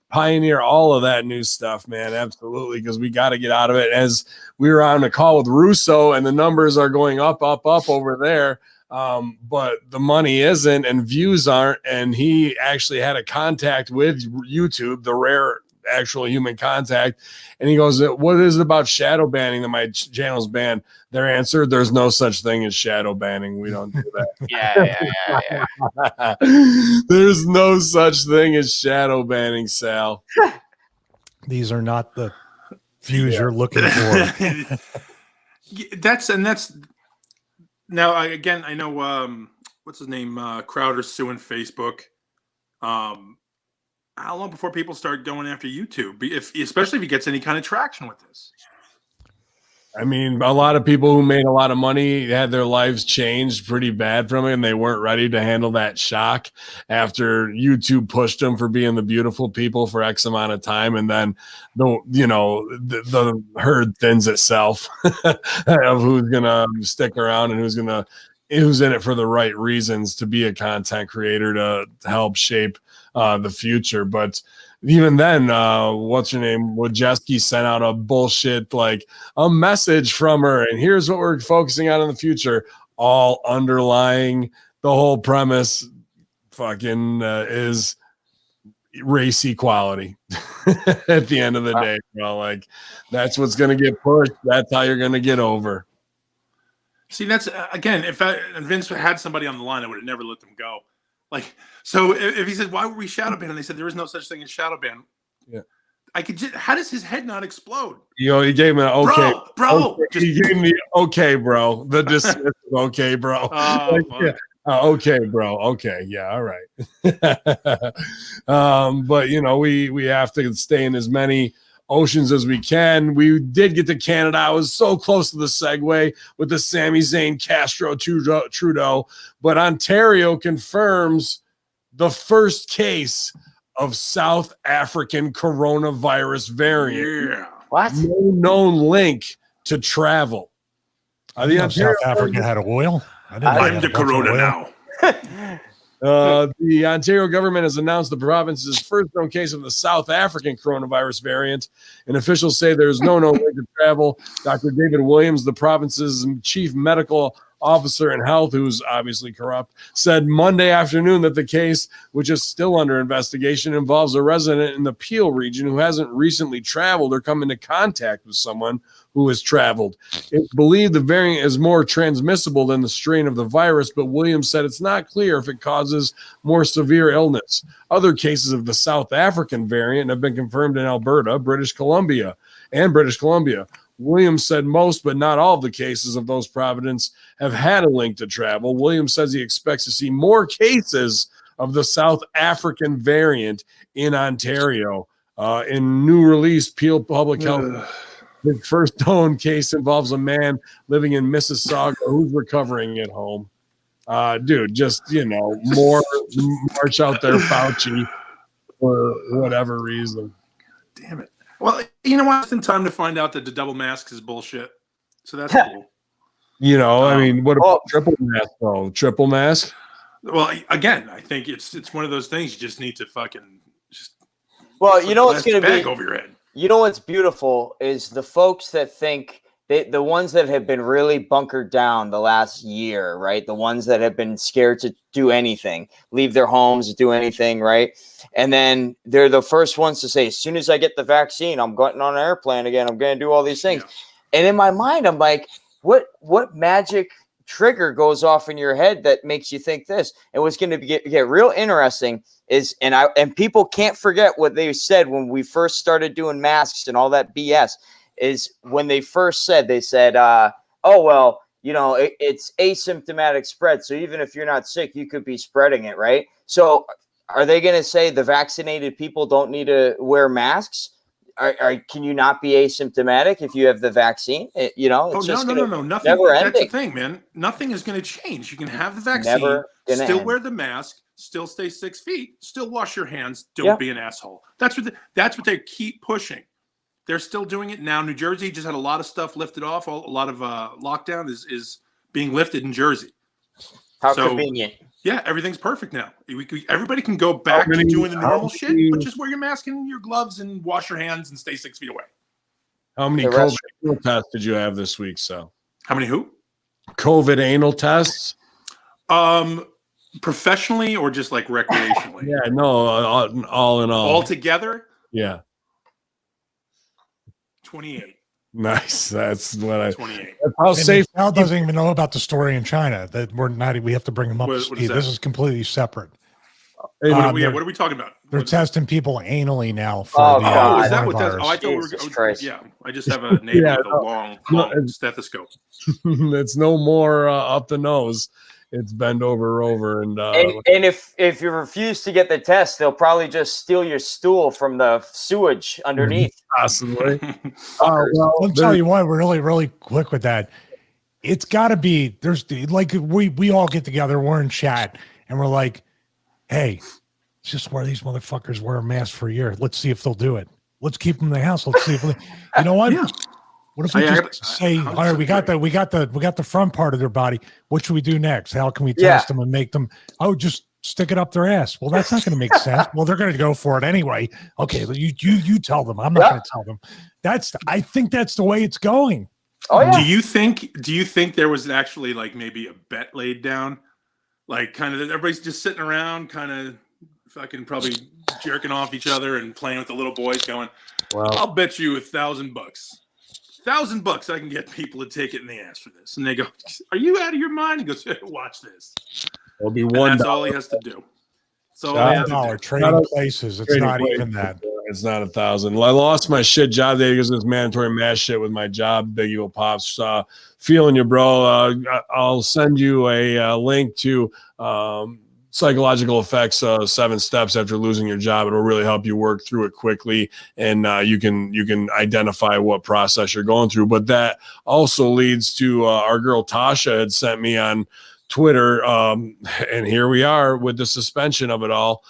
[SPEAKER 1] pioneer all of that new stuff, man. Absolutely, because we got to get out of it. As we were on a call with Russo, and the numbers are going up over there, but the money isn't, and views aren't. And he actually had a contact with YouTube, the rare actual human contact. And he goes, what is it about shadow banning that my channel's banned? Their answer, there's no such thing as shadow banning. We don't do that.
[SPEAKER 4] Yeah.
[SPEAKER 1] There's no such thing as shadow banning, Sal.
[SPEAKER 2] These are not the views you're looking for.
[SPEAKER 5] That's now. I know. What's his name? Crowder's suing Facebook. How long before people start going after YouTube? Especially if he gets any kind of traction with this.
[SPEAKER 1] I mean, a lot of people who made a lot of money had their lives changed pretty bad from it, and they weren't ready to handle that shock after YouTube pushed them for being the beautiful people for X amount of time, and then the herd thins itself of who's gonna stick around and who's in it for the right reasons to be a content creator to help shape the future. But even then, what's her name? Wojcicki sent out a bullshit, like a message from her, and here's what we're focusing on in the future. All underlying the whole premise fucking is race equality at the end of the day, bro. Like, that's what's going to get pushed. That's how you're going to get over.
[SPEAKER 5] See, that's again, if Vince had somebody on the line, I would have never let them go. Like, so if he said, why were we shadow banned? And they said, there is no such thing as shadow ban.
[SPEAKER 1] Yeah.
[SPEAKER 5] I could just, how does his head not explode?
[SPEAKER 1] He gave me an okay.
[SPEAKER 5] Bro.
[SPEAKER 1] Okay. He gave me okay, bro. The dismissive okay, bro.
[SPEAKER 5] Oh,
[SPEAKER 1] yeah. Okay, bro. Okay. Yeah. All right. But we have to stay in as many oceans as we can. We did get to Canada. I was so close to the segue with the Sami Zayn Castro Trudeau, but Ontario confirms the first case of South African coronavirus variant.
[SPEAKER 5] Yeah.
[SPEAKER 4] What?
[SPEAKER 1] No known link to travel.
[SPEAKER 2] South Africa had oil.
[SPEAKER 5] I'm the corona now.
[SPEAKER 1] The Ontario government has announced the province's first known case of the South African coronavirus variant, and officials say there is no known way to travel. Dr. David Williams, the province's chief medical officer in health, who's obviously corrupt, said Monday afternoon that the case, which is still under investigation, involves a resident in the Peel region who hasn't recently traveled or come into contact with someone who has traveled. It's believed the variant is more transmissible than the strain of the virus, but Williams said it's not clear if it causes more severe illness. Other cases of the South African variant have been confirmed in Alberta, British Columbia. Williams said most, but not all of the cases of those provinces have had a link to travel. Williams says he expects to see more cases of the South African variant in Ontario. In new release, Peel Public Health. The first known case involves a man living in Mississauga who's recovering at home. Dude, just, more march out there, Fauci, for whatever reason.
[SPEAKER 5] Damn it. Well, you know what? It's in time to find out that the double mask is bullshit. So that's cool.
[SPEAKER 1] What about triple mask, though? Triple mask?
[SPEAKER 5] Well, again, I think it's one of those things you just need to fucking just.
[SPEAKER 4] Well, you know what's going to be
[SPEAKER 5] over your head.
[SPEAKER 4] You know what's beautiful is the folks that think the ones that have been really bunkered down the last year, right? The ones that have been scared to do anything, leave their homes, do anything, right? And then they're the first ones to say, as soon as I get the vaccine, I'm getting on an airplane again. I'm going to do all these things. Yeah. And in my mind, I'm like, what magic trigger goes off in your head that makes you think this? And what's going to get real interesting is, and people can't forget what they said when we first started doing masks and all that BS, is when they said, it's asymptomatic spread. So even if you're not sick, you could be spreading it, right? So are they going to say the vaccinated people don't need to wear masks? Can you not be asymptomatic if you have the vaccine?
[SPEAKER 5] No. Nothing. That's the thing, man. Nothing is going to change. You can have the vaccine, still wear the mask, still stay 6 feet, still wash your hands. Don't be an asshole. That's what they keep pushing. They're still doing it now. New Jersey just had a lot of stuff lifted off. A lot of lockdown is being lifted in Jersey.
[SPEAKER 4] How convenient.
[SPEAKER 5] Yeah, everything's perfect now. Everybody can go back to doing the normal shit, but just wear your mask and your gloves and wash your hands and stay 6 feet away.
[SPEAKER 1] How many COVID tests did you have this week, Sal?
[SPEAKER 5] How many who?
[SPEAKER 1] COVID anal tests?
[SPEAKER 5] Professionally or just like recreationally?
[SPEAKER 1] Yeah, no, all in all.
[SPEAKER 5] All together?
[SPEAKER 1] Yeah.
[SPEAKER 5] 28.
[SPEAKER 1] Nice. That's what I.
[SPEAKER 5] 28.
[SPEAKER 1] That's how safe.
[SPEAKER 2] Al doesn't even know about the story in China that we're not. We have to bring him up
[SPEAKER 5] What
[SPEAKER 2] to
[SPEAKER 5] is
[SPEAKER 2] speed.
[SPEAKER 5] that?
[SPEAKER 2] This is completely separate.
[SPEAKER 1] Hey,
[SPEAKER 5] What
[SPEAKER 2] Um,
[SPEAKER 5] are we talking about?
[SPEAKER 2] They're
[SPEAKER 5] What is that?
[SPEAKER 2] testing people anally now for
[SPEAKER 4] Oh,
[SPEAKER 2] the
[SPEAKER 4] God.
[SPEAKER 5] Oh, is that what that's?
[SPEAKER 2] coronavirus.
[SPEAKER 5] Oh, I thought
[SPEAKER 4] Jesus Christ.
[SPEAKER 5] Yeah, I just have a neighbor
[SPEAKER 1] Yeah,
[SPEAKER 5] with a long stethoscope.
[SPEAKER 1] it's no more up the nose. It's bend over, and
[SPEAKER 4] And if you refuse to get the test, they'll probably just steal your stool from the sewage underneath.
[SPEAKER 1] possibly.
[SPEAKER 4] Fuckers.
[SPEAKER 1] Well,
[SPEAKER 2] I'll tell you what, really quick with that. It's got to be, like we all get together, we're in chat, and we're like, hey, it's just where these motherfuckers wear a mask for a year. Let's see if they'll do it. Let's keep them in the house. Let's see if you know what?
[SPEAKER 5] Yeah.
[SPEAKER 2] What if we just say, all right, we got
[SPEAKER 5] 100%
[SPEAKER 2] the front part of their body. What should we do next? How can we
[SPEAKER 4] Yeah.
[SPEAKER 2] test them and make them? Oh, just stick it up their ass. Well, that's not going to make sense. Well, they're going to go for it anyway. Okay, you tell them. I'm not going to tell them. I think that's the way it's going.
[SPEAKER 4] Oh yeah.
[SPEAKER 5] Do you think there was actually like maybe a bet laid down? Like kind of everybody's just sitting around, kind of fucking probably jerking off each other and playing with the little boys going,
[SPEAKER 1] well,
[SPEAKER 5] I'll bet you $1,000. $1,000 I can get people to take it in the ass for this. And they go, are you out of your mind? He goes, watch this.
[SPEAKER 1] it'll be
[SPEAKER 5] And
[SPEAKER 1] $1.
[SPEAKER 5] that's all he has to do. So all he has to
[SPEAKER 2] $1
[SPEAKER 5] do.
[SPEAKER 2] trading places. It's
[SPEAKER 1] Trading
[SPEAKER 2] not
[SPEAKER 1] places.
[SPEAKER 2] even that.
[SPEAKER 1] It's not 1,000. I lost my shit job day because of this mandatory mask shit with my job. Big Evil Pops. Feeling you, bro. I'll send you a link to psychological effects, 7 steps after losing your job. It'll really help you work through it quickly, and you can identify what process you're going through. But that also leads to our girl Tasha had sent me on Twitter, and here we are with the suspension of it all.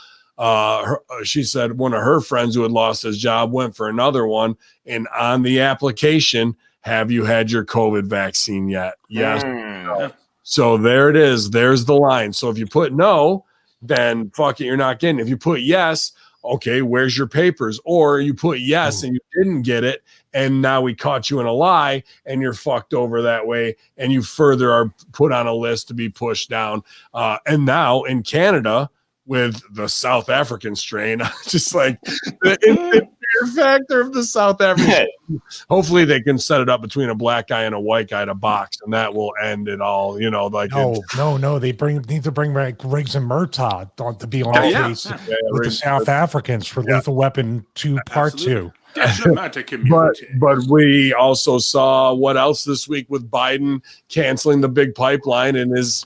[SPEAKER 1] She said one of her friends who had lost his job went for another one, and on the application, have you had your COVID vaccine yet? Yes. No. So there it is. There's the line. So if you put no, then fuck it, you're not getting it. If you put yes, okay, where's your papers? Or you put yes and you didn't get it, and now we caught you in a lie, and you're fucked over that way, and you further are put on a list to be pushed down. And now in Canada, with the South African strain, just like the fear factor of the South African. Hopefully they can set it up between a black guy and a white guy to box, and that will end it all. You know, like
[SPEAKER 2] no. They need to bring back Riggs and Murtaugh to be on the case with the South Africans for Lethal Weapon 2 Part 2.
[SPEAKER 1] But we also saw what else this week with Biden canceling the big pipeline and his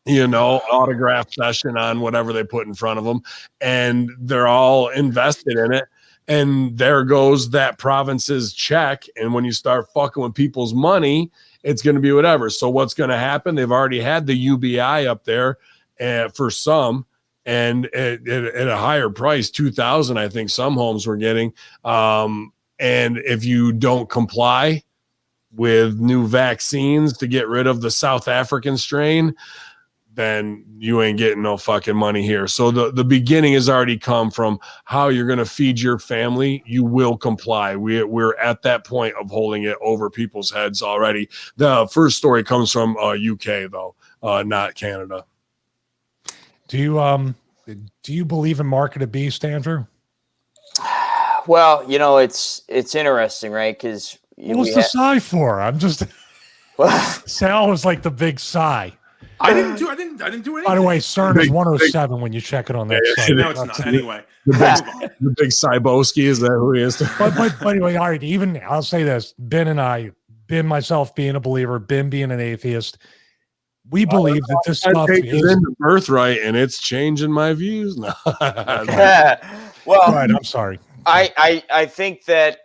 [SPEAKER 1] autograph session on whatever they put in front of them, and they're all invested in it. And there goes that province's check. And when you start fucking with people's money, it's going to be whatever. So what's going to happen? They've already had the UBI up there for some, and at a higher price, 2,000. I think some homes were getting. And if you don't comply with new vaccines to get rid of the South African strain, then you ain't getting no fucking money here. So the beginning has already come from how you're going to feed your family. You will comply. We're at that point of holding it over people's heads already. The first story comes from UK though, not Canada.
[SPEAKER 2] Do you believe in market of beast, Andrew?
[SPEAKER 4] Well, it's interesting, right? Because
[SPEAKER 2] what's the sigh for? I'm just Sal was like the big sigh.
[SPEAKER 5] I didn't do anything.
[SPEAKER 2] By the way, CERN is 107 when you check it on that site.
[SPEAKER 5] No, it's not. Anyway,
[SPEAKER 1] the big Cybowski, is that who he is?
[SPEAKER 2] but anyway, all right. Even I'll say this: Ben and I, Ben myself being a believer, Ben being an atheist, we believe that this stuff is
[SPEAKER 1] in the birthright, and it's changing my views now.
[SPEAKER 4] Well,
[SPEAKER 2] right, I'm sorry.
[SPEAKER 4] I think that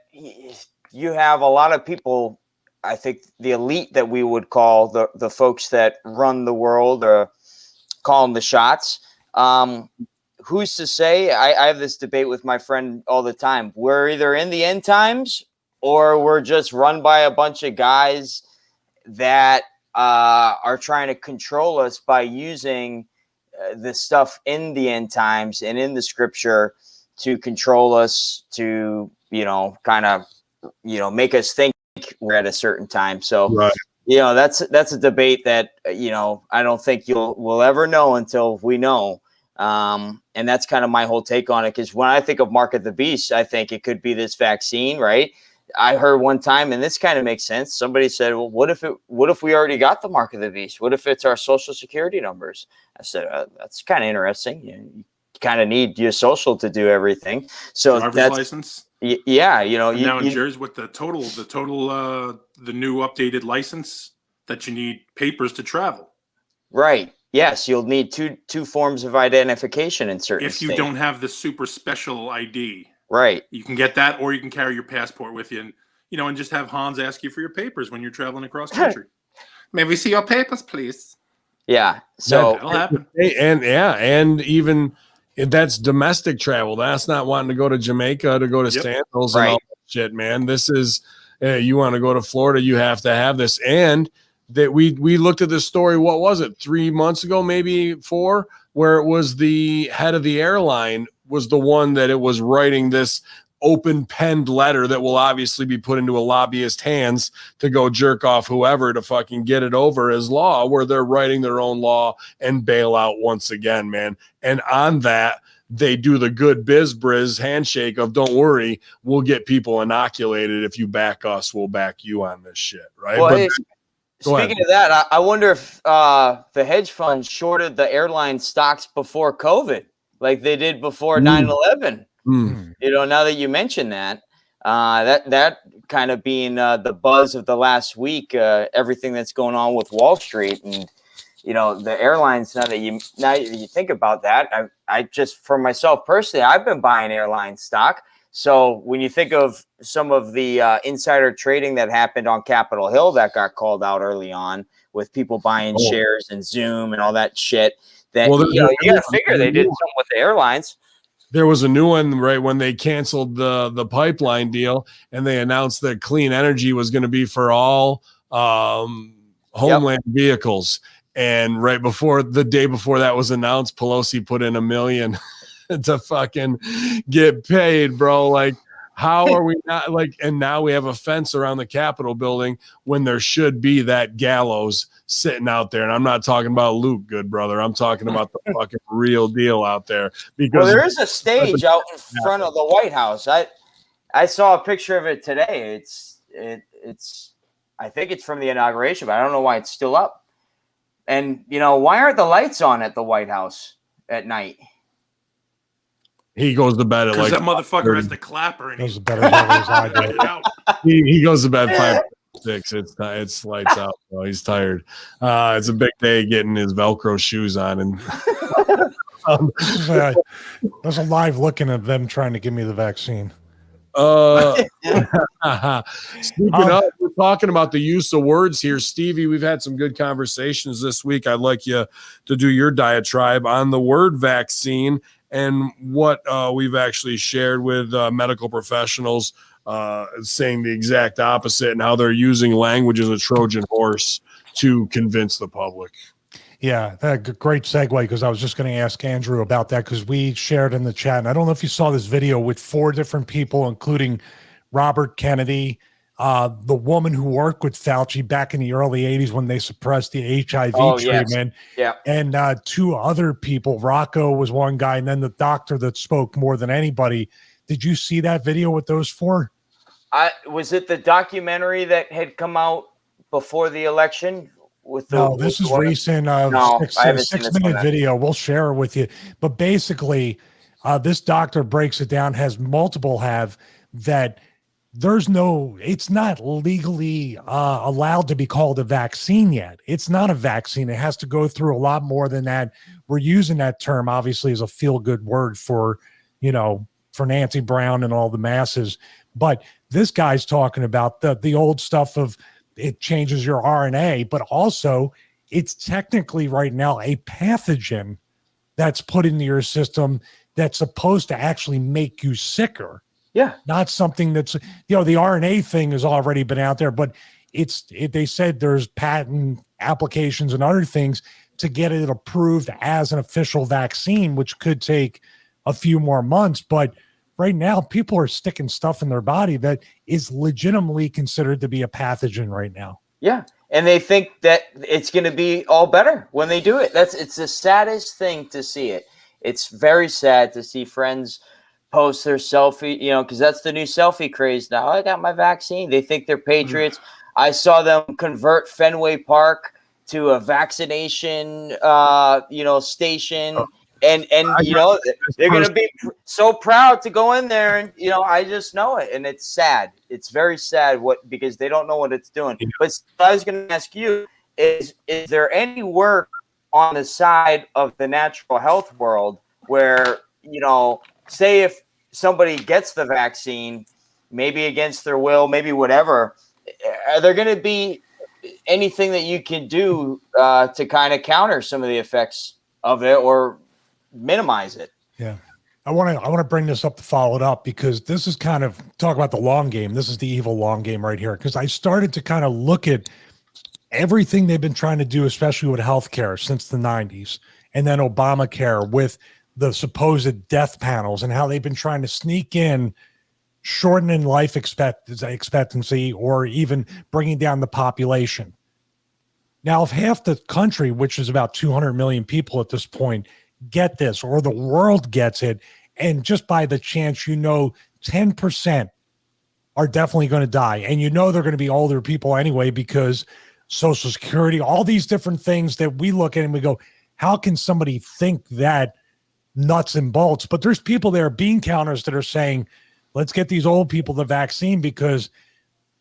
[SPEAKER 4] you have a lot of people. I think the elite that we would call the folks that run the world or calling the shots. Who's to say? I have this debate with my friend all the time. We're either in the end times or we're just run by a bunch of guys that are trying to control us by using the stuff in the end times and in the scripture to control us, to, kind of, make us think we're at a certain time. So,
[SPEAKER 1] right.
[SPEAKER 4] That's a debate that, I don't think we'll ever know until we know. And that's kind of my whole take on it. Because when I think of Mark of the Beast, I think it could be this vaccine, right? I heard one time, and this kind of makes sense. Somebody said, well, what if we already got the mark of the beast? What if it's our social security numbers? I said, that's kind of interesting. You kind of need your social to do everything. So
[SPEAKER 5] driver's license.
[SPEAKER 4] Yeah.
[SPEAKER 5] Now in Jersey with the new updated license that you need papers to travel.
[SPEAKER 4] Right. Yes. You'll need two forms of identification in certain
[SPEAKER 5] if you
[SPEAKER 4] states.
[SPEAKER 5] don't have the super special ID.
[SPEAKER 4] Right.
[SPEAKER 5] You can get that, or you can carry your passport with you, and and just have Hans ask you for your papers when you're traveling across country. May we see your papers, please?
[SPEAKER 4] Yeah. So
[SPEAKER 5] that'll happen.
[SPEAKER 1] And even if that's domestic travel, that's not wanting to go to Jamaica to go to Sandals and all that shit, man. This is you want to go to Florida, you have to have this. And that we looked at this story. What was it? 3 months ago, maybe 4, where it was the head of the airline was the one that it was writing this open penned letter that will obviously be put into a lobbyist hands to go jerk off whoever to fucking get it over as law, where they're writing their own law and bail out once again, man. And on that, they do the good biz handshake of don't worry, we'll get people inoculated. If you back us, we'll back you on this shit. Right.
[SPEAKER 4] Well, speaking of that, I wonder if the hedge fund shorted the airline stocks before COVID, like they did before 9/11. Now that you mention that, that kind of being the buzz of the last week, everything that's going on with Wall Street and the airlines. Now that you think about that, I just for myself personally, I've been buying airline stock. So when you think of some of the insider trading that happened on Capitol Hill that got called out early on with people buying shares and Zoom and all that shit, that you got to figure they did something with the airlines.
[SPEAKER 1] There was a new one right when they canceled the pipeline deal and they announced that clean energy was going to be for all homeland vehicles. And right before the day before that was announced, Pelosi put in $1 million to fucking get paid, bro. Like, how are we not and now we have a fence around the Capitol building when there should be that gallows sitting out there. And I'm not talking about Luke, good brother. I'm talking about the fucking real deal out there. Because
[SPEAKER 4] there is a stage out in front of the White House. I saw a picture of it today. It's I think it's from the inauguration, but I don't know why it's still up. And why aren't the lights on at the White House at night?
[SPEAKER 1] He goes to bed at
[SPEAKER 5] because that motherfucker has the clapper and
[SPEAKER 2] goes to bed as I do.
[SPEAKER 1] He goes to bed 5 6. It's lights out. So he's tired. It's a big day getting his Velcro shoes on, and
[SPEAKER 2] there's a live looking at them trying to give me the vaccine.
[SPEAKER 1] Speaking of, we're talking about the use of words here, Stevie. We've had some good conversations this week. I'd like you to do your diatribe on the word vaccine and what we've actually shared with medical professionals saying the exact opposite and how they're using language as a Trojan horse to convince the public.
[SPEAKER 2] Yeah, great segue, because I was just going to ask Andrew about that, because we shared in the chat. And I don't know if you saw this video with 4 different people, including Robert Kennedy, the woman who worked with Fauci back in the early 80s when they suppressed the HIV treatment.
[SPEAKER 4] Yes.
[SPEAKER 2] And 2 other people. Rocco was one guy, and then the doctor that spoke more than anybody. Did you see that video with those 4?
[SPEAKER 4] Was it the documentary that had come out before the election?
[SPEAKER 2] This is recent. 6-minute video. We'll share it with you. But basically, this doctor breaks it down, has multiple that it's not legally allowed to be called a vaccine yet. It's not a vaccine. It has to go through a lot more than that. We're using that term, obviously, as a feel-good word for Nancy Brown and all the masses. But this guy's talking about the old stuff of it changes your RNA, but also it's technically right now a pathogen that's put into your system that's supposed to actually make you sicker.
[SPEAKER 4] Yeah.
[SPEAKER 2] Not something that's, the RNA thing has already been out there, but they said there's patent applications and other things to get it approved as an official vaccine, which could take a few more months. But right now, people are sticking stuff in their body that is legitimately considered to be a pathogen right now.
[SPEAKER 4] Yeah. And they think that it's going to be all better when they do it. It's the saddest thing to see it. It's very sad to see friends post their selfie, because that's the new selfie craze now. I got my vaccine. They think they're patriots. I saw them convert Fenway Park to a vaccination, station. And they're going to be so proud to go in there. And, I just know it. And it's sad. It's very sad because they don't know what it's doing. But I was going to ask you, is there any work on the side of the natural health world where, say if somebody gets the vaccine, maybe against their will, maybe whatever, are there going to be anything that you can do to kind of counter some of the effects of it or minimize it?
[SPEAKER 2] Yeah. I want to bring this up to follow it up, because this is kind of talk about the long game. This is the evil long game right here. Because I started to kind of look at everything they've been trying to do, especially with healthcare since the 90s, and then Obamacare with the supposed death panels and how they've been trying to sneak in shortening life expectancy or even bringing down the population. Now, if half the country, which is about 200 million people at this point, get this, or the world gets it, and just by the chance, 10% are definitely going to die. And they're going to be older people anyway, because Social Security, all these different things that we look at and we go, how can somebody think that nuts and bolts? But there's people there, bean counters, that are saying, let's get these old people the vaccine because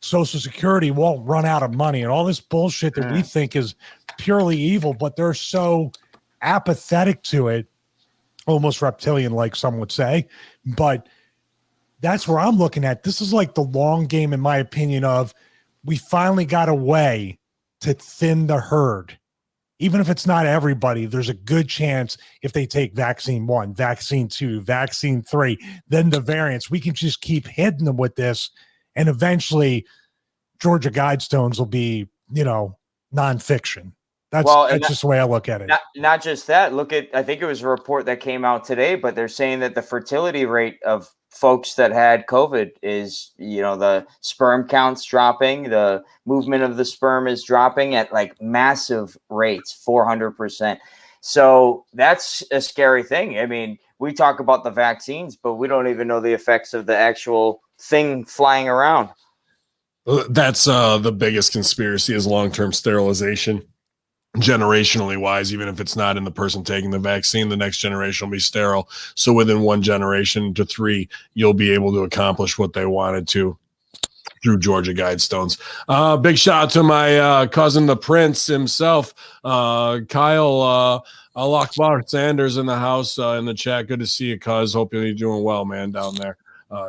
[SPEAKER 2] Social Security won't run out of money, and all this bullshit that we think is purely evil, but they're so apathetic to it, almost reptilian, like some would say. But that's where I'm looking at. This is like the long game, in my opinion, of we finally got a way to thin the herd. Even if it's not everybody, there's a good chance if they take vaccine 1, vaccine 2, vaccine 3, then the variants, we can just keep hitting them with this. And eventually Georgia Guidestones will be, nonfiction. That's just the way I look at it.
[SPEAKER 4] Not just that. I think it was a report that came out today, but they're saying that the fertility rate of folks that had COVID is, the sperm counts dropping, the movement of the sperm is dropping at like massive rates, 400%. So that's a scary thing. I mean, we talk about the vaccines, but we don't even know the effects of the actual thing flying around.
[SPEAKER 1] That's the biggest conspiracy, is long-term sterilization. Generationally wise, even if it's not in the person taking the vaccine, the next generation will be sterile. So within 1 generation to 3, you'll be able to accomplish what they wanted to through Georgia Guidestones. Big shout out to my cousin, the Prince himself, Kyle Akbar Sanders in the house, in the chat. Good to see you, cuz. Hope you're doing well, man, down there.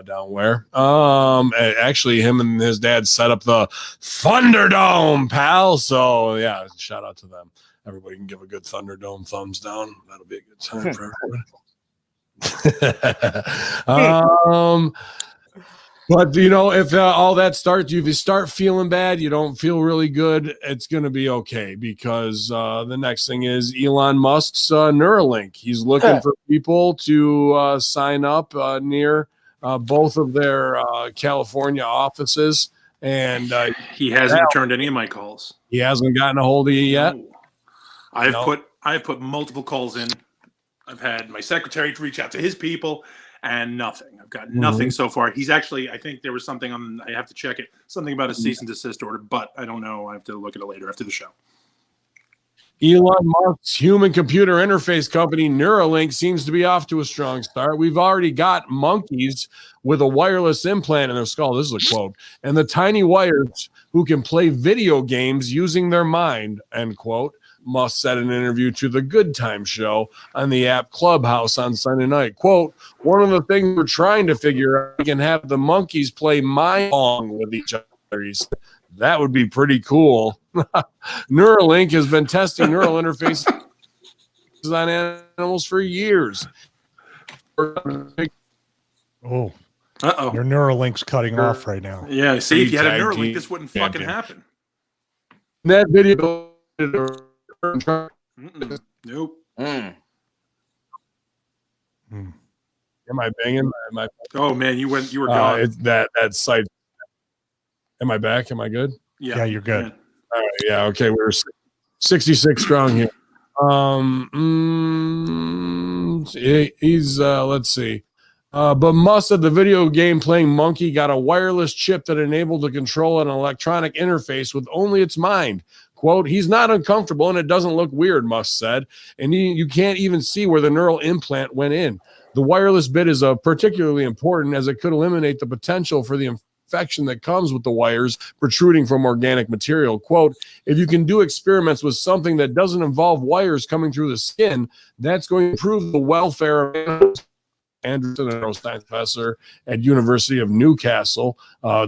[SPEAKER 1] Down where? Actually, him and his dad set up the Thunderdome, pal. So yeah, shout out to them. Everybody can give a good Thunderdome thumbs down. That'll be a good time for everybody. But if all that starts, if you start feeling bad, you don't feel really good, it's going to be okay, because the next thing is Elon Musk's NeuraLink. He's looking for people to sign up near both of their California offices, and
[SPEAKER 5] he hasn't returned any of my calls.
[SPEAKER 1] He hasn't gotten a hold of you yet.
[SPEAKER 5] No. I've put multiple calls in. I've had my secretary to reach out to his people, and nothing. I've got nothing so far. He's actually, I think there was something on. I have to check it. Something about a cease and desist order, but I don't know. I have to look at it later after the show.
[SPEAKER 1] Elon Musk's human-computer interface company NeuraLink seems to be off to a strong start. We've already got monkeys with a wireless implant in their skull. This is a quote. And the tiny wires who can play video games using their mind, end quote. Musk said in an interview to The Good Time Show on the app Clubhouse on Sunday night. Quote, one of the things we're trying to figure out, we can have the monkeys play Mahjong with each other. He said, that would be pretty cool. NeuraLink has been testing neural interfaces on animals for years.
[SPEAKER 2] Oh, your NeuraLink's cutting off right now.
[SPEAKER 5] Yeah, see, if you had a NeuraLink, this wouldn't fucking happen.
[SPEAKER 1] That video.
[SPEAKER 5] Nope.
[SPEAKER 1] Am I banging?
[SPEAKER 5] Oh man, you were gone.
[SPEAKER 1] It's that site. Am I back? Am I good?
[SPEAKER 2] Yeah, you're good.
[SPEAKER 5] Yeah.
[SPEAKER 1] All right, yeah, okay. We're 66 strong here. He's let's see. But Musk said the video game playing monkey got a wireless chip that enabled to control an electronic interface with only its mind. Quote, he's not uncomfortable and it doesn't look weird, Musk said. And you can't even see where the neural implant went in. The wireless bit is particularly important as it could eliminate the potential for the infection that comes with the wires protruding from organic material. Quote, if you can do experiments with something that doesn't involve wires coming through the skin, that's going to improve the welfare of animals. Anderson, a neuroscience professor at University of Newcastle,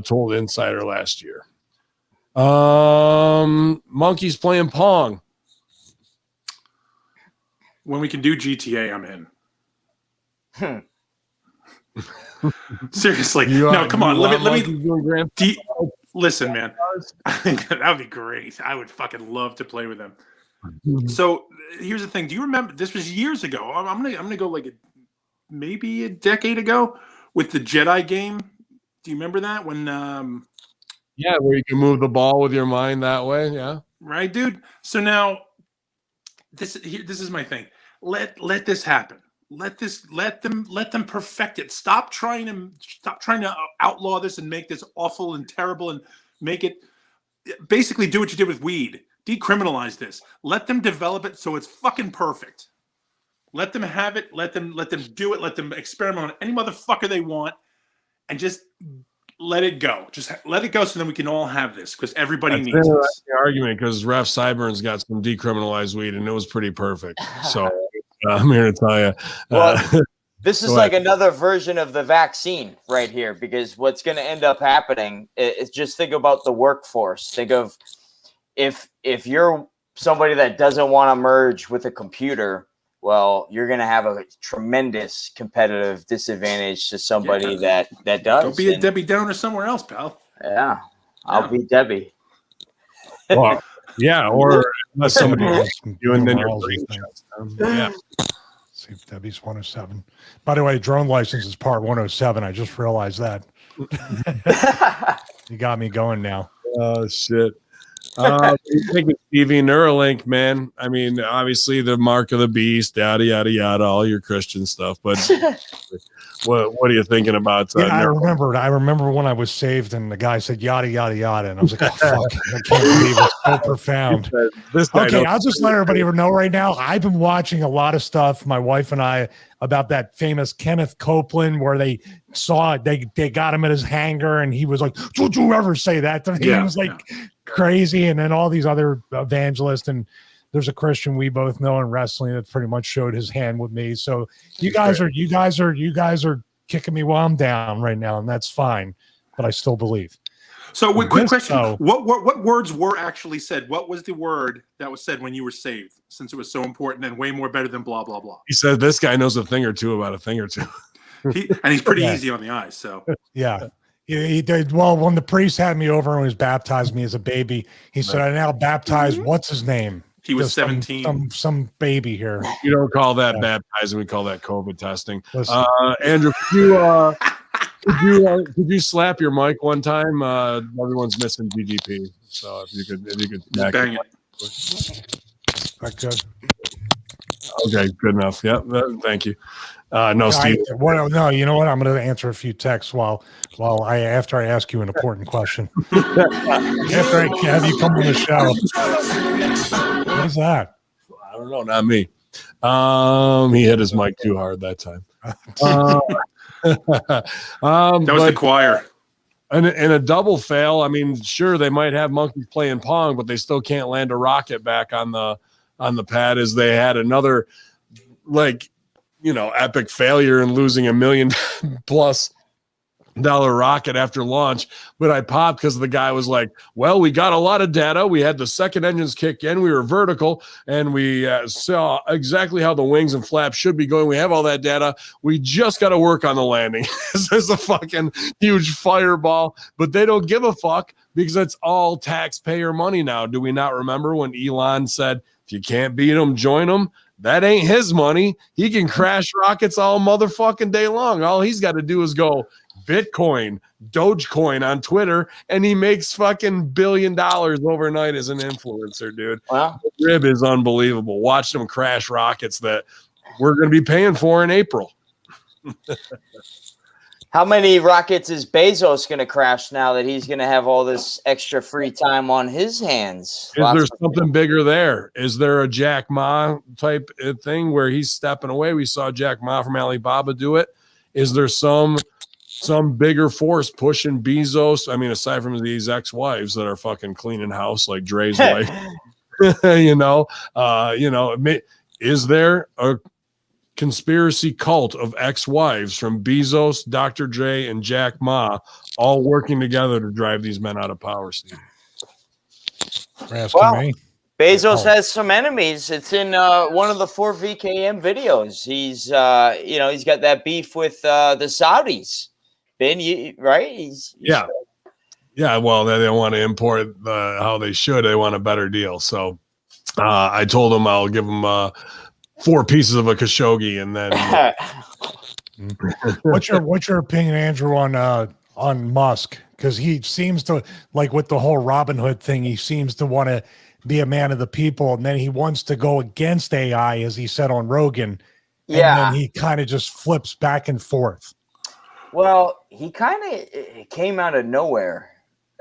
[SPEAKER 1] told Insider last year. Monkeys playing Pong.
[SPEAKER 5] When we can do GTA, I'm in. Seriously, no, come on. Let me. Listen, man, that would be great. I would fucking love to play with them. So here's the thing. Do you remember? This was years ago. I'm gonna go like maybe a decade ago with the Jedi game. Do you remember that when?
[SPEAKER 1] Yeah, where you can move the ball with your mind that way. Yeah,
[SPEAKER 5] right, dude. So now, this is my thing. Let this happen. Let them perfect it. Stop trying to outlaw this and make this awful and terrible and make it basically do what you did with weed. Decriminalize this. Let them develop it so it's fucking perfect. Let them have it. Let them do it. Let them experiment on any motherfucker they want, and just let it go. Just let it go, so then we can all have this because everybody needs this.
[SPEAKER 1] Argument because Ref Cyburn's got some decriminalized weed and it was pretty perfect. So I'm here to tell you.
[SPEAKER 4] Well, this is like another version of the vaccine right here, because what's going to end up happening is just think about the workforce. Think of if you're somebody that doesn't want to merge with a computer. Well, you're going to have a tremendous competitive disadvantage to somebody that does.
[SPEAKER 5] Don't be a Debbie Downer somewhere else, pal.
[SPEAKER 4] Yeah, I'll be Debbie.
[SPEAKER 1] Well, yeah, or unless somebody else you and then you're
[SPEAKER 2] yeah. See if Debbie's 107. By the way, drone license is part 107. I just realized that. You got me going now.
[SPEAKER 1] Oh shit. You think of Stevie, NeuraLink, man. I mean, obviously the mark of the beast, yada yada yada, all your Christian stuff. But what are you thinking about?
[SPEAKER 2] I remember when I was saved, and the guy said yada yada yada, and I was like, oh, fuck, I can't believe it's so profound. Okay, I'll just let everybody know right now. I've been watching a lot of stuff, my wife and I, about that famous Kenneth Copeland, where they got him at his hangar, and he was like, "Don't you ever say that to me?" He was like crazy, and then all these other evangelists, and there's a Christian we both know in wrestling that pretty much showed his hand with me. So you guys are kicking me while I'm down right now, and that's fine, but I still believe.
[SPEAKER 5] So, quick question: what words were actually said? What was the word that was said when you were saved? Since it was so important and way more better than blah blah blah.
[SPEAKER 1] He said this guy knows a thing or two about a thing or two.
[SPEAKER 5] He's pretty easy on the eyes. So
[SPEAKER 2] yeah. He did well when the priest had me over and was baptized me as a baby. He said, "I now baptize what's his name."
[SPEAKER 5] He was 17.
[SPEAKER 2] Some baby here.
[SPEAKER 1] You don't call that baptizing. We call that COVID testing. Andrew, could you slap your mic one time? Everyone's missing GGP. So if you could
[SPEAKER 5] just bang it.
[SPEAKER 2] Good.
[SPEAKER 1] Okay, good enough. Yeah, thank you. No, Steve.
[SPEAKER 2] No, you know what? I'm going to answer a few texts after I ask you an important question. After I have you come on the show. What is that?
[SPEAKER 1] I don't know. Not me. He hit his mic too hard that time.
[SPEAKER 5] That was the choir.
[SPEAKER 1] In a double fail, I mean, sure, they might have monkeys playing Pong, but they still can't land a rocket back on the pad, as they had another epic failure and losing $1 million+ rocket after launch. But I popped because the guy was like, well, we got a lot of data. We had the second engines kick in. We were vertical, and we saw exactly how the wings and flaps should be going. We have all that data. We just got to work on the landing. This is a fucking huge fireball, but they don't give a fuck because it's all taxpayer money now. Do we not remember when Elon said, if you can't beat them, join them? That ain't his money. He can crash rockets all motherfucking day long. All he's got to do is go Bitcoin, Dogecoin on Twitter, and he makes fucking $1 billion overnight as an influencer, dude.
[SPEAKER 4] Wow.
[SPEAKER 1] The rib is unbelievable. Watch them crash rockets that we're going to be paying for in April.
[SPEAKER 4] How many rockets is Bezos going to crash now that he's going to have all this extra free time on his hands?
[SPEAKER 1] Is there something bigger there? Is there a Jack Ma type thing where he's stepping away? We saw Jack Ma from Alibaba do it. Is there some bigger force pushing Bezos? I mean, aside from these ex-wives that are fucking cleaning house like Dre's wife, is there a conspiracy cult of ex-wives from Bezos, Dr. Dre, and Jack Ma all working together to drive these men out of power, Steve?
[SPEAKER 4] Well, Bezos has some enemies. It's in one of the 4 VKM videos. He's he's got that beef with the Saudis. Ben, right?
[SPEAKER 1] Yeah. Well, they don't want to import how they should. They want a better deal. So I told him I'll give him 4 pieces of a Khashoggi, and then.
[SPEAKER 2] What's your opinion, Andrew, on Musk? Because he seems to, like with the whole Robin Hood thing, he seems to want to be a man of the people, and then he wants to go against AI, as he said on Rogan.
[SPEAKER 4] Yeah.
[SPEAKER 2] And then he kind of just flips back and forth.
[SPEAKER 4] Well, he kind of came out of nowhere.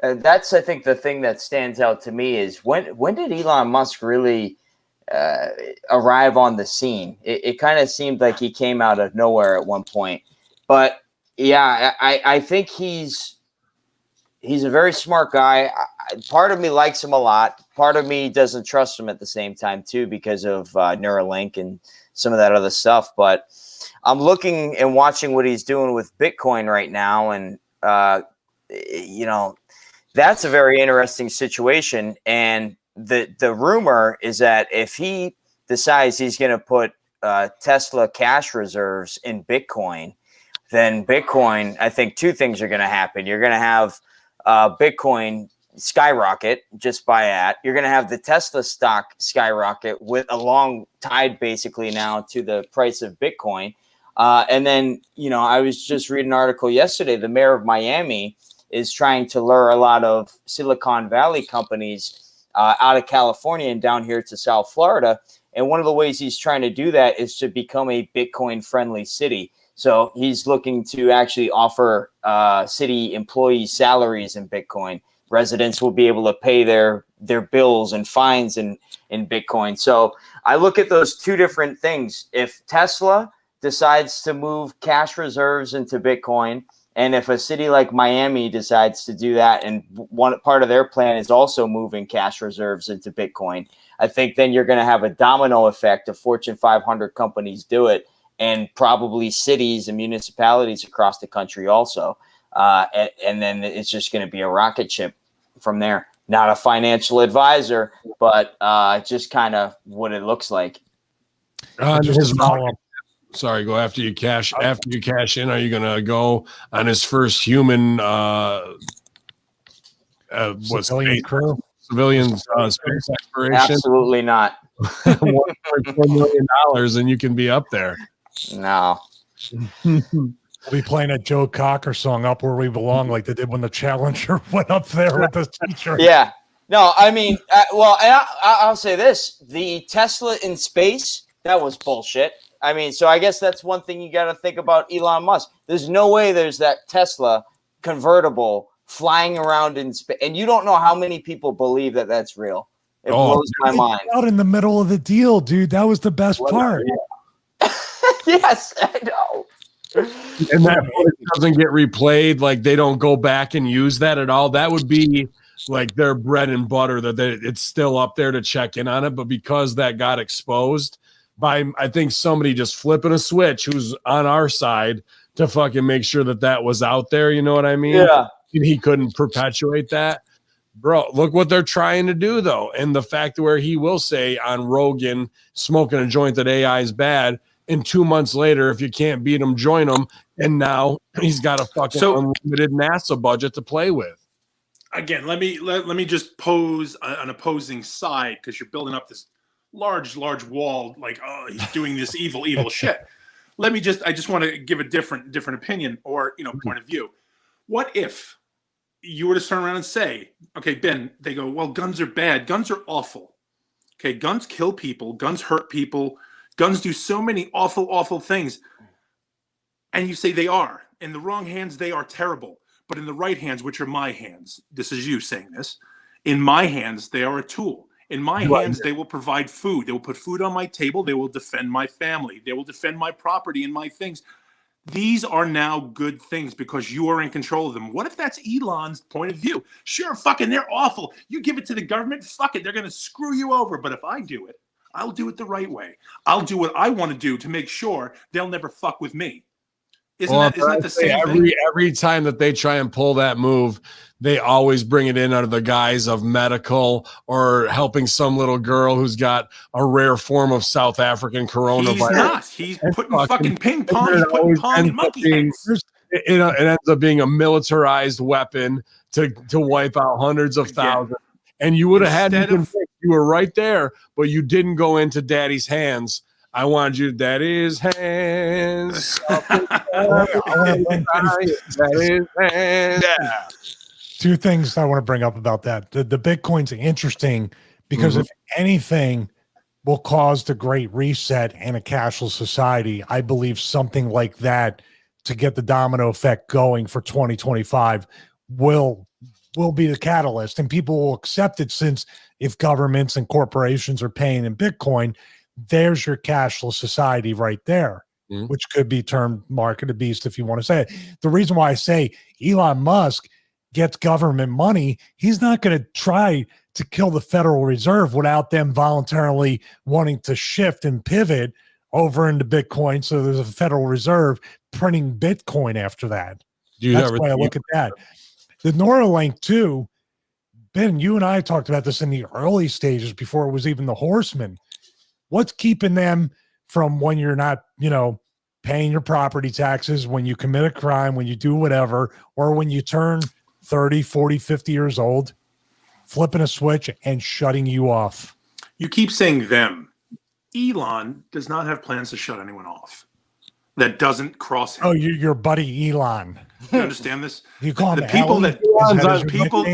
[SPEAKER 4] That's, I think, the thing that stands out to me is when did Elon Musk really arrive on the scene? It kind of seemed like he came out of nowhere at one point. But yeah, I think he's a very smart guy. Part of me likes him a lot. Part of me doesn't trust him at the same time too, because of NeuraLink and some of that other stuff. But I'm looking and watching what he's doing with Bitcoin right now, and that's a very interesting situation. And the rumor is that if he decides he's going to put Tesla cash reserves in Bitcoin, then Bitcoin, I think 2 things are going to happen. You're going to have Bitcoin skyrocket just by that. You're going to have the Tesla stock skyrocket with along tied basically now to the price of Bitcoin. And then, I was just reading an article yesterday. The mayor of Miami is trying to lure a lot of Silicon Valley companies out of California and down here to South Florida. And one of the ways he's trying to do that is to become a Bitcoin friendly city. So he's looking to actually offer city employees salaries in Bitcoin. Residents will be able to pay their bills and fines in Bitcoin. So I look at those 2 different things. If Tesla decides to move cash reserves into Bitcoin, and if a city like Miami decides to do that, and one part of their plan is also moving cash reserves into Bitcoin, I think then you're going to have a domino effect of Fortune 500 companies do it, and probably cities and municipalities across the country also. And then it's just going to be a rocket ship from there. Not a financial advisor, but just kind of what it looks like.
[SPEAKER 1] Sorry, go after you cash in. Are you gonna go on his first human
[SPEAKER 2] civilian crew?
[SPEAKER 1] Civilian space exploration?
[SPEAKER 4] Absolutely not.
[SPEAKER 1] $1.4 million, and you can be up there.
[SPEAKER 4] No.
[SPEAKER 2] We'll be playing a Joe Cocker song, "Up Where We Belong," like they did when the Challenger went up there with the teacher.
[SPEAKER 4] Yeah. No, I mean, I'll say this: the Tesla in space, that was bullshit. I mean, so I guess that's one thing you got to think about Elon Musk. There's no way there's that Tesla convertible flying around in space, and you don't know how many people believe that that's real. It blows my mind.
[SPEAKER 2] Out in the middle of the deal, dude. That was the best part.
[SPEAKER 4] Yes, I know.
[SPEAKER 1] And that doesn't get replayed. Like they don't go back and use that at all. That would be like their bread and butter. It's still up there to check in on it, but because that got exposed by, I think, somebody just flipping a switch who's on our side to fucking make sure that was out there. You know what I mean?
[SPEAKER 4] Yeah.
[SPEAKER 1] And he couldn't perpetuate that. Bro, look what they're trying to do, though. And the fact where he will say on Rogan, smoking a joint, that AI is bad. And 2 months later, if you can't beat him, join him. And now he's got a fucking unlimited NASA budget to play with.
[SPEAKER 5] Again, let me just pose an opposing side, because you're building up this large wall, like, oh, he's doing this evil shit. I just want to give a different opinion or point of view. What if you were to turn around and say, okay, Ben, they go, well, guns are bad, guns are awful. Okay, guns kill people, guns hurt people, guns do so many awful things. And you say they are. In the wrong hands, they are terrible. But in the right hands, which are my hands, this is you saying this, in my hands, they are a tool. In my hands, they will provide food. They will put food on my table. They will defend my family. They will defend my property and my things. These are now good things because you are in control of them. What if that's Elon's point of view? Sure, fucking, they're awful. You give it to the government, fuck it, they're going to screw you over. But if I do it, I'll do it the right way. I'll do what I want to do to make sure they'll never fuck with me. Isn't that the same thing?
[SPEAKER 1] Every time that they try and pull that move, they always bring it in under the guise of medical or helping some little girl who's got a rare form of South African coronavirus.
[SPEAKER 5] He's not. He's putting fucking ping pong. He's putting pong in monkey heads.
[SPEAKER 1] It ends up being a militarized weapon to wipe out hundreds of thousands. And you would have had you were right there, but you didn't go into daddy's hands. I wanted you daddy's hands. Daddy's hands. Yeah.
[SPEAKER 2] Two things I want to bring up about that. The Bitcoin's interesting because if anything will cause the great reset and a cashless society, I believe something like that to get the domino effect going for 2025 will be the catalyst, and people will accept it, since if governments and corporations are paying in Bitcoin, there's your cashless society right there, which could be termed market of beast if you want to say it. The reason why I say Elon Musk gets government money, he's not going to try to kill the Federal Reserve without them voluntarily wanting to shift and pivot over into Bitcoin. So there's a Federal Reserve printing Bitcoin after that. That's why I look at that. The NeuraLink too, Ben, you and I talked about this in the early stages before it was even the Horsemen. What's keeping them from, when you're not, paying your property taxes, when you commit a crime, when you do whatever, or when you turn 30, 40, 50 years old, flipping a switch and shutting you off?
[SPEAKER 5] You keep saying them. Elon does not have plans to shut anyone off. That doesn't cross him.
[SPEAKER 2] Oh, your buddy Elon.
[SPEAKER 5] You understand this?
[SPEAKER 2] You call him
[SPEAKER 5] the people
[SPEAKER 2] Ellie?
[SPEAKER 5] that people.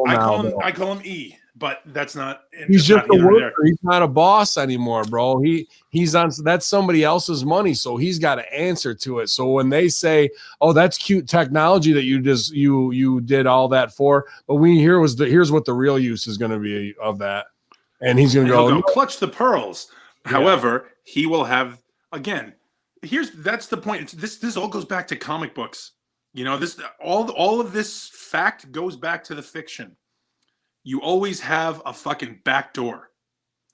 [SPEAKER 5] I call him E, but that's not.
[SPEAKER 1] He's just a worker. He's not a boss anymore, bro. He's on. That's somebody else's money, so he's got to answer to it. So when they say, "Oh, that's cute technology that you did all that for," but here's what the real use is going to be of that, and he'll go
[SPEAKER 5] clutch the pearls. Yeah. However, he will have again. That's the point. This all goes back to comic books. All of this fact goes back to the fiction. You always have a fucking back door,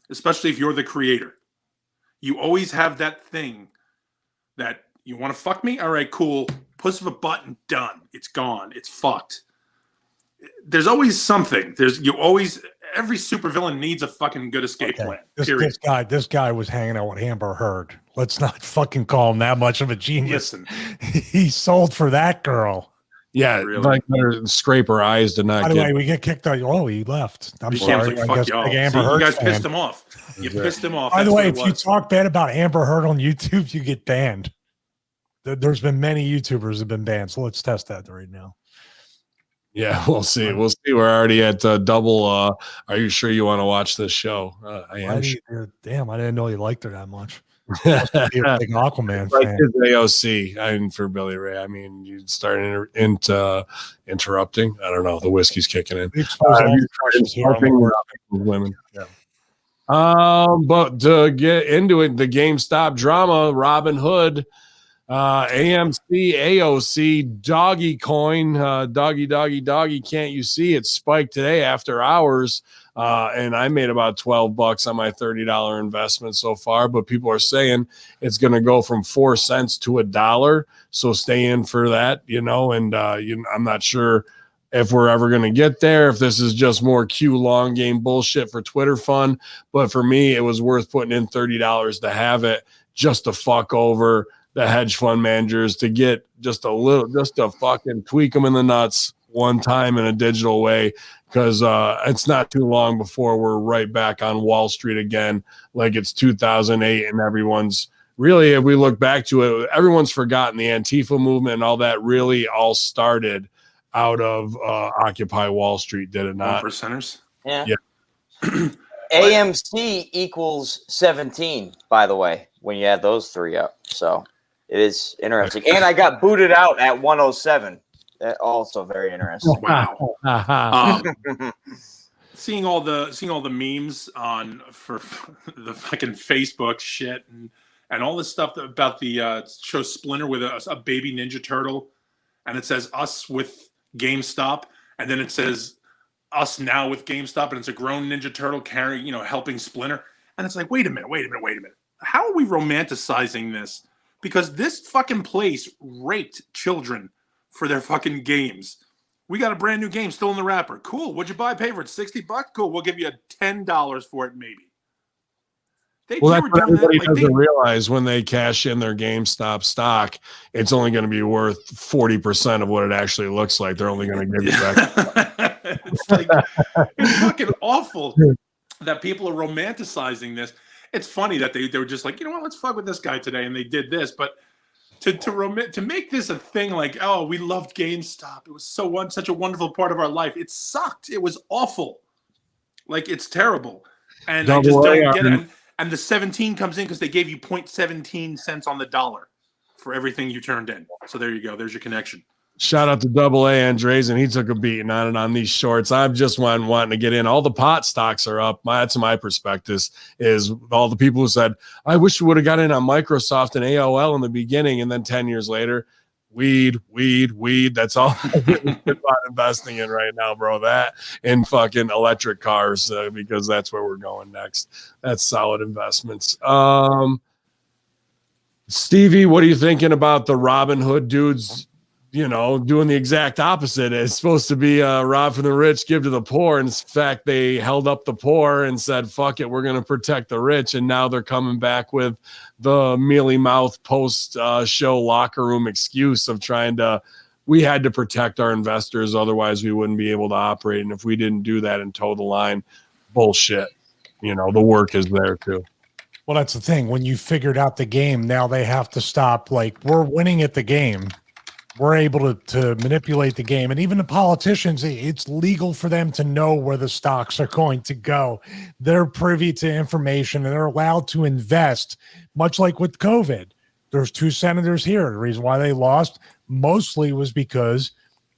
[SPEAKER 5] especially if you're the creator. You always have that thing that you want to fuck me. All right, cool. Push of a button, done. It's gone. It's fucked. There's always something. Every supervillain needs a fucking good escape plan.
[SPEAKER 2] This guy was hanging out with Amber Heard. Let's not fucking call him that much of a genius.
[SPEAKER 5] Listen,
[SPEAKER 2] he sold for that girl.
[SPEAKER 1] Yeah, really? Like scrape her eyes to not.
[SPEAKER 2] By the way, we get kicked out. Oh, he left. I'm sorry.
[SPEAKER 5] Like, fuck y'all.
[SPEAKER 2] Amber Heard
[SPEAKER 5] you guys
[SPEAKER 2] fan.
[SPEAKER 5] pissed him off. You pissed him off.
[SPEAKER 2] By the way, if you talk bad about Amber Heard on YouTube, you get banned. There's been many YouTubers have been banned, so let's test that right now.
[SPEAKER 1] Yeah, we'll see. We'll see. We're already at double. Are you sure you want to watch this show? I am.
[SPEAKER 2] Damn, I didn't know you liked her that much. Must be a big Aquaman
[SPEAKER 1] like
[SPEAKER 2] fan.
[SPEAKER 1] His AOC. And for Billy Ray, I mean, you start into interrupting. I don't know. The whiskey's kicking in. Women. Yeah. But to get into it, the GameStop drama, Robin Hood. AMC, AOC, doggy coin, doggy, can't you see it spiked today after hours? And I made about $12 on my $30 investment so far, but people are saying it's going to go from 4 cents to $1. So stay in for that, and I'm not sure if we're ever going to get there, if this is just more Q long game bullshit for Twitter fun. But for me, it was worth putting in $30 to have it just to fuck over the hedge fund managers, to get just to fucking tweak them in the nuts one time in a digital way, because it's not too long before we're right back on Wall Street again, like it's 2008, and everyone's really, if we look back to it, everyone's forgotten the Antifa movement and all that really all started out of Occupy Wall Street, did it not?
[SPEAKER 5] 1%ers?
[SPEAKER 4] Yeah. AMC equals 17, by the way, when you add those three up. So It is interesting. And I got booted out at 107. Also very interesting.
[SPEAKER 5] Wow. Seeing all the memes for the fucking Facebook shit and all this stuff about the show Splinter with a baby Ninja Turtle, and it says us with GameStop, and then it says us now with GameStop, and it's a grown Ninja Turtle helping Splinter, and it's like, wait a minute. How are we romanticizing this? Because this fucking place raped children for their fucking games. We got a brand new game still in the wrapper. Cool. What'd you buy? Pay for it? $60? Cool. We'll give you $10 for it, maybe.
[SPEAKER 1] That's what everybody doesn't realize when they cash in their GameStop stock. It's only going to be worth 40% of what it actually looks like. They're only going to give you back.
[SPEAKER 5] It's fucking awful that people are romanticizing this. It's funny that they were just like, you know what, let's fuck with this guy today, and they did this. But to make this a thing, like, oh, we loved GameStop. It was such a wonderful part of our life. It sucked. It was awful. Like, it's terrible. And I just don't get it. And the 17 comes in because they gave you 0.17 cents on the dollar for everything you turned in. So there you go. There's your connection.
[SPEAKER 1] Shout out to Double A Andres, and he took a beating on it on these shorts. I'm just wanting to get in. All the pot stocks are up. That's my perspective, is all the people who said, I wish we would have got in on Microsoft and AOL in the beginning, and then 10 years later, weed. That's all I'm investing in right now, bro. That and fucking electric cars, because that's where we're going next. That's solid investments. Stevie, what are you thinking about the Robin Hood dudes, doing the exact opposite? It's supposed to be rob from the rich, give to the poor. In fact, they held up the poor and said, fuck it, we're going to protect the rich. And now they're coming back with the mealy mouth post show locker room excuse of we had to protect our investors. Otherwise we wouldn't be able to operate. And if we didn't do that and toe the line, bullshit. The work is there too.
[SPEAKER 2] Well, that's the thing. When you figured out the game, now they have to stop. Like, we're winning at the game. We're able to manipulate the game. And even the politicians, it's legal for them to know where the stocks are going to go. They're privy to information, and they're allowed to invest, much like with COVID. There's 2 senators here. The reason why they lost mostly was because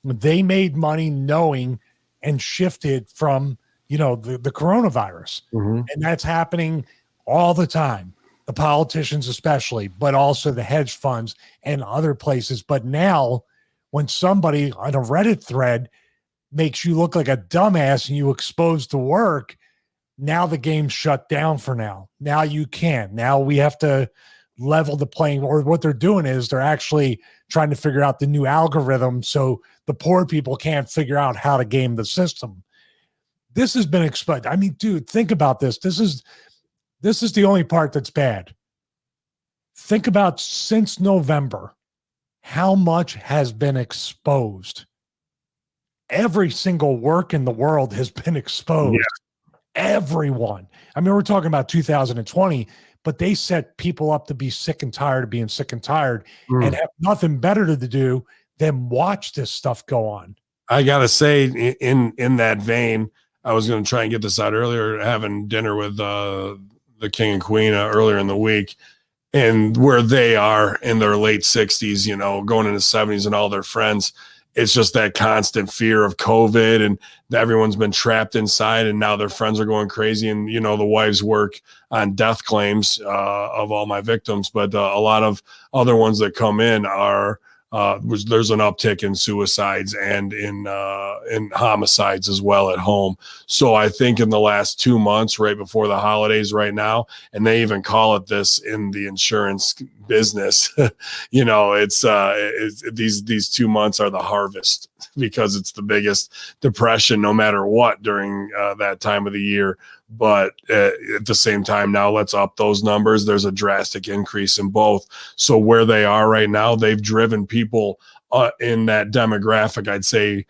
[SPEAKER 2] they made money knowing and shifted from, the coronavirus. Mm-hmm. And that's happening all the time. The politicians especially, but also the hedge funds and other places. But now when somebody on a Reddit thread makes you look like a dumbass and you expose the work, now the game's shut down for now. Now you can't. Now we have to level the playing, or what they're doing is they're actually trying to figure out the new algorithm so the poor people can't figure out how to game the system. This has been exposed. I mean, dude, think about this. This is the only part that's bad. Think about since November, how much has been exposed. Every single work in the world has been exposed. Yeah. Everyone. I mean, we're talking about 2020, but they set people up to be sick and tired of being sick and tired and have nothing better to do than watch this stuff go on.
[SPEAKER 1] I got to say, in that vein, I was going to try and get this out earlier, having dinner with the king and queen earlier in the week, and where they are in their late 60s, going into 70s, and all their friends, it's just that constant fear of COVID, and everyone's been trapped inside, and now their friends are going crazy. And, the wives work on death claims of all my victims, but a lot of other ones that come in are, there's an uptick in suicides and in homicides as well at home. So I think in the last 2 months, right before the holidays right now, and they even call it this in the insurance business, it's these 2 months are the harvest, because it's the biggest depression no matter what during that time of the year. But at the same time, now let's up those numbers. There's a drastic increase in both. So where they are right now, they've driven people in that demographic. I'd say,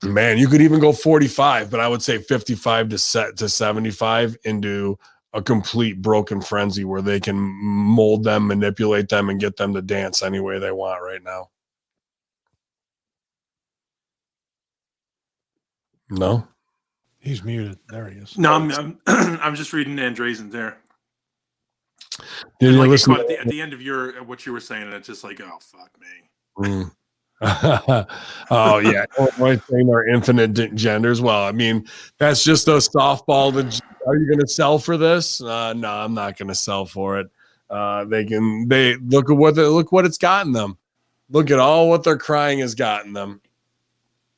[SPEAKER 1] man, you could even go 45, but I would say 55 to 75 into a complete broken frenzy where they can mold them, manipulate them, and get them to dance any way they want right now. No?
[SPEAKER 2] He's muted. There he is.
[SPEAKER 5] No, I'm just reading Andreessen there.
[SPEAKER 1] Did
[SPEAKER 5] And
[SPEAKER 1] you
[SPEAKER 5] like
[SPEAKER 1] listen
[SPEAKER 5] at the end of what you were saying, and it's just like, oh fuck me.
[SPEAKER 1] Mm. Oh yeah, Illinois saying there are infinite genders. Well, I mean, that's just a softball. Are you going to sell for this? No, I'm not going to sell for it. They look at what it's gotten them. Look at all what their crying has gotten them.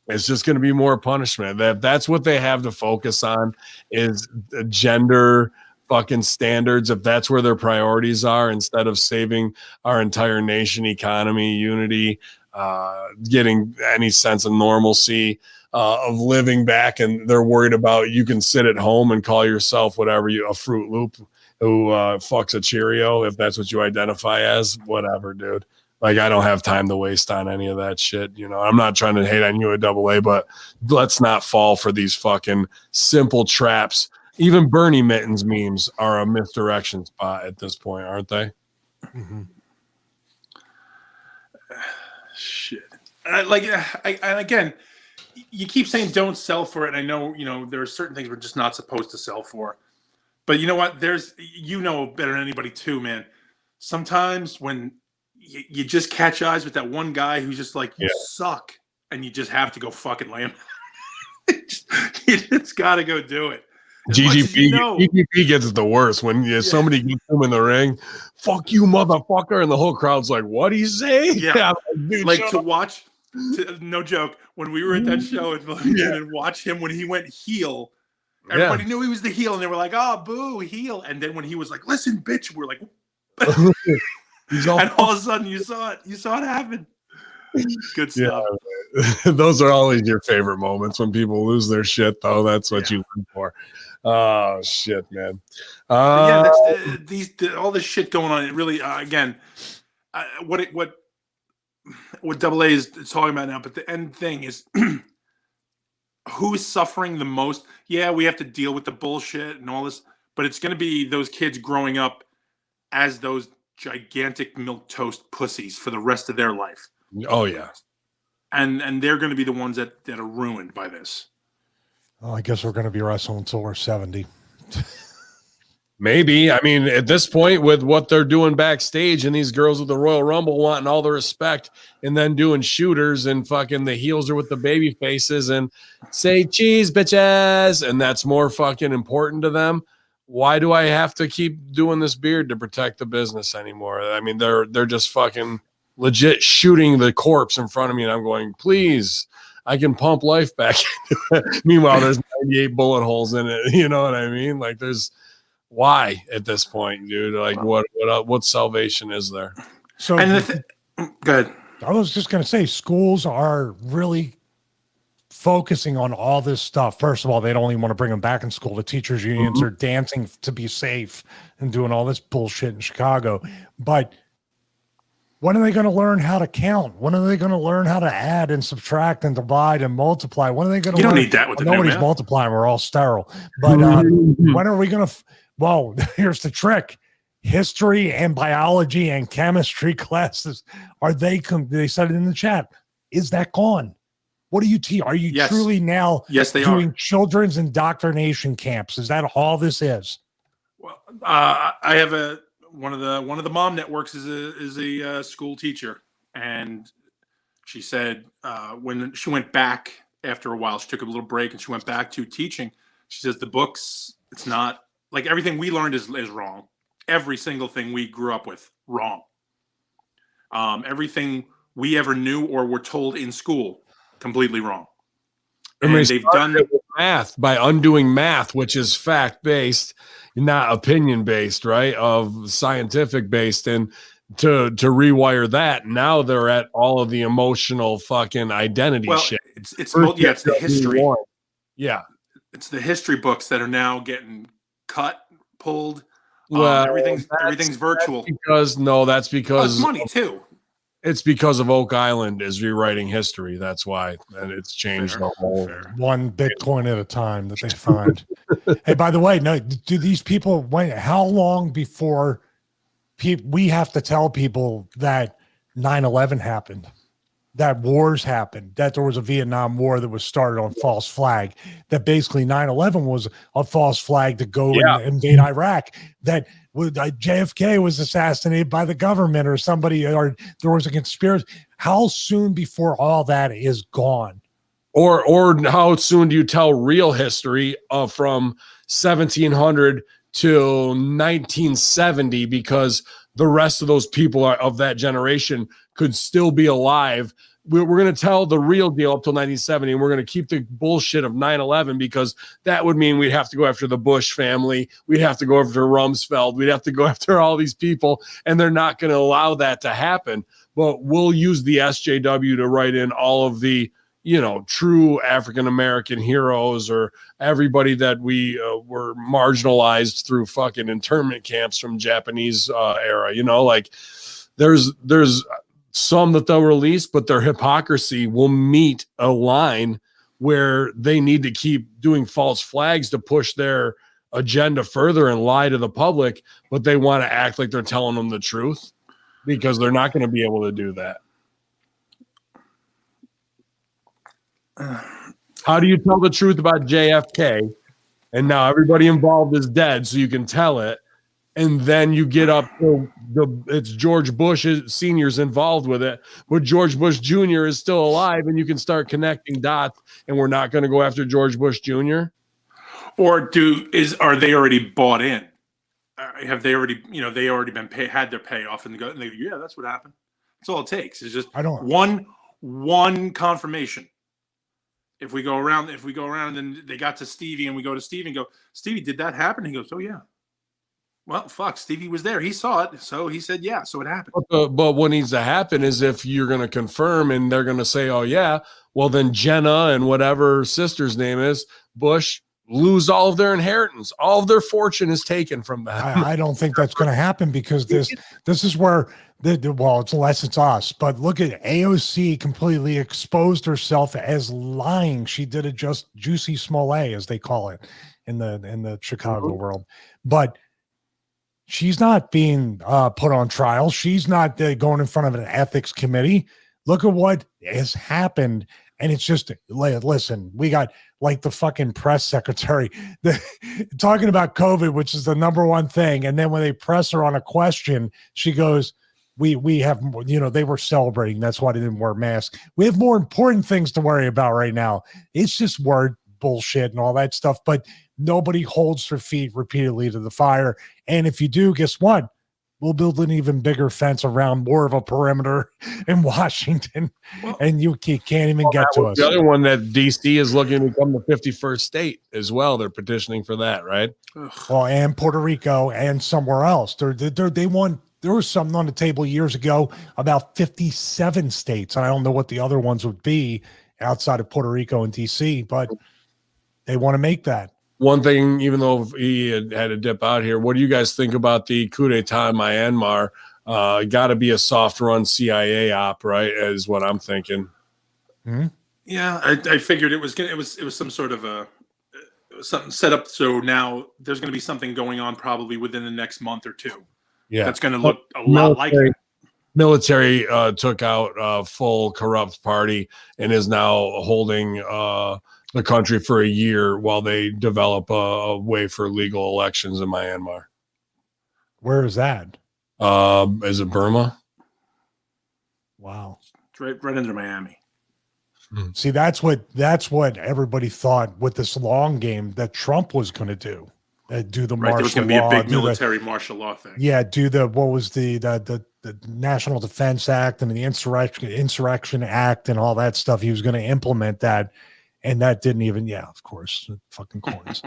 [SPEAKER 1] It's just going to be more punishment. That's what they have to focus on is gender fucking standards. If that's where their priorities are, instead of saving our entire nation, economy, unity, getting any sense of normalcy, of living back, and they're worried about you can sit at home and call yourself whatever a Fruit Loop who fucks a Cheerio, if that's what you identify as, whatever, dude. Like, I don't have time to waste on any of that shit. You know, I'm not trying to hate on you at AA, but let's not fall for these fucking simple traps. Even Bernie Mittens memes are a misdirection spot at this point, aren't they?
[SPEAKER 2] Mm-hmm.
[SPEAKER 5] Shit. And again, you keep saying don't sell for it. And I know, there are certain things we're just not supposed to sell for. But you know what? Better than anybody too, man. Sometimes when you just catch eyes with that one guy who's just like, you suck, and you just have to go fucking lay him. You just got to go do it.
[SPEAKER 1] GGP gets the worst when somebody gets him in the ring. Fuck you, motherfucker. And the whole crowd's like, what do you say?
[SPEAKER 5] Yeah. Like to watch, no joke, when we were at that show at Wilmington and watch him when he went heel, everybody knew he was the heel and they were like, oh, boo, heel. And then when he was like, listen, bitch, we're like, and all of a sudden you saw it happen. Good stuff.
[SPEAKER 1] Yeah, those are always your favorite moments when people lose their shit, though. That's what you live for. Oh shit, man.
[SPEAKER 5] That's all this shit going on. It really, again, what AA is talking about now. But the end thing is, who's suffering the most? Yeah, we have to deal with the bullshit and all this, but it's going to be those kids growing up as those gigantic milquetoast pussies for the rest of their life.
[SPEAKER 1] Oh yeah,
[SPEAKER 5] and they're going to be the ones that are ruined by this.
[SPEAKER 2] Well, I guess we're going to be wrestling until we're 70.
[SPEAKER 1] Maybe. I mean, at this point, with what they're doing backstage and these girls with the Royal Rumble wanting all the respect and then doing shooters and fucking the heels are with the baby faces and say cheese, bitches. And that's more fucking important to them. Why do I have to keep doing this beard to protect the business anymore? I mean, they're just fucking legit shooting the corpse in front of me. And I'm going, please, I can pump life back into it. Meanwhile, there's 98 bullet holes in it. You know what I mean? Like, there's why at this point, dude? Like, what salvation is there?
[SPEAKER 2] So,
[SPEAKER 5] go ahead.
[SPEAKER 2] I was just going to say, schools are really focusing on all this stuff. First of all, they don't even want to bring them back in school. The teachers' unions are dancing to be safe and doing all this bullshit in Chicago. But when are they going to learn how to count? When are they going to learn how to add and subtract and divide and multiply? When are they going to learn?
[SPEAKER 5] You don't need that with the
[SPEAKER 2] nobody's multiplying. We're all sterile. But when are we going to? Well, here's the trick. History and biology and chemistry classes, they said it in the chat. Is that gone? What do you teach? Are you truly now doing children's indoctrination camps? Is that all this is?
[SPEAKER 5] Well, I have one of the mom networks is a school teacher, and she said when she went back after a while, she took a little break and she went back to teaching. She says the books, it's not like everything we learned is wrong. Every single thing we grew up with, wrong. Everything we ever knew or were told in school, completely wrong. And they've done
[SPEAKER 1] with math by undoing math, which is fact-based, not opinion-based, right? Of scientific-based, and to rewire that. Now they're at all of the emotional fucking identity shit.
[SPEAKER 5] It's the history.
[SPEAKER 1] Yeah.
[SPEAKER 5] It's the history books that are now getting cut, pulled.
[SPEAKER 1] Well,
[SPEAKER 5] everything's virtual.
[SPEAKER 1] That's because
[SPEAKER 5] it's money too.
[SPEAKER 1] It's because of Oak Island is rewriting history. That's why, and it's changed the whole
[SPEAKER 2] one Bitcoin at a time that they find. Hey, by the way, no, do these people how long before we have to tell people that 9/11 happened? that wars happened, that there was a Vietnam War that was started on false flag, that basically 9/11 was a false flag to go and invade Iraq, that JFK was assassinated by the government or somebody, or there was a conspiracy. How soon before all that is gone?
[SPEAKER 1] Or how soon do you tell real history from 1700 to 1970, because the rest of those people of that generation could still be alive? We're going to tell the real deal up till 1970, and we're going to keep the bullshit of 9/11, because that would mean we'd have to go after the Bush family. We'd have to go after Rumsfeld. We'd have to go after all these people, and they're not going to allow that to happen. But we'll use the SJW to write in all of the, true African-American heroes, or everybody that we were marginalized through fucking internment camps from Japanese era, like there's some that they'll release, but their hypocrisy will meet a line where they need to keep doing false flags to push their agenda further and lie to the public, but they want to act like they're telling them the truth, because they're not going to be able to do that. How do you tell the truth about JFK and now everybody involved is dead, so you can tell it, and then you get up to it's George Bush Senior's involved with it, but George Bush Jr. is still alive, and you can start connecting dots, and we're not going to go after George Bush Jr.?
[SPEAKER 5] Or are they already bought in? Have they already, they already been had their payoff, and they go, yeah, that's what happened. That's all it takes. It's just one confirmation. If we go around, and then they got to Stevie, and we go to Stevie and go, Stevie, did that happen? He goes, oh yeah. Well, fuck, Stevie was there. He saw it. So he said, yeah, so it happened.
[SPEAKER 1] But what needs to happen is, if you're going to confirm and they're going to say, oh yeah, well then Jenna and whatever sister's name is, Bush, lose all of their inheritance. All of their fortune is taken from them.
[SPEAKER 2] I don't think that's going to happen, because this is where it's unless it's us, but look at AOC completely exposed herself as lying. She did it just juicy Smollett, as they call it in the Chicago world, but she's not being put on trial. She's not going in front of an ethics committee. Look at what has happened. And it's just, listen, we got like the fucking press secretary talking about COVID, which is the number one thing. And then when they press her on a question, she goes, we have, they were celebrating. That's why they didn't wear masks. We have more important things to worry about right now. It's just word bullshit and all that stuff. But nobody holds their feet repeatedly to the fire. And if you do, guess what? We'll build an even bigger fence around more of a perimeter in Washington, and you can't even get to us.
[SPEAKER 1] The other one, that DC is looking to become the 51st state as well. They're petitioning for that, right?
[SPEAKER 2] Well, and Puerto Rico and somewhere else. They want. There was something on the table years ago about 57 states. And I don't know what the other ones would be outside of Puerto Rico and DC, but they want to make that.
[SPEAKER 1] One thing, even though he had to dip out here, what do you guys think about the coup d'etat in Myanmar? Got to be a soft run CIA op, right? Is what I'm thinking.
[SPEAKER 2] Mm-hmm.
[SPEAKER 5] Yeah, I figured it was some sort of something set up. So now there's going to be something going on probably within the next month or two.
[SPEAKER 1] Yeah,
[SPEAKER 5] that's going to look a lot like it.
[SPEAKER 1] Military took out a full corrupt party and is now holding the country for a year while they develop a way for legal elections in Myanmar.
[SPEAKER 2] Where is that?
[SPEAKER 1] Is it Burma?
[SPEAKER 2] Wow.
[SPEAKER 5] It's right under Miami.
[SPEAKER 2] See, that's what everybody thought with this long game that Trump was going to do. Do the martial law.
[SPEAKER 5] There was going to be a big military martial law thing.
[SPEAKER 2] Yeah, do what was the National Defense Act and the Insurrection Act and all that stuff. He was going to implement that. And that didn't even, of course, fucking coins.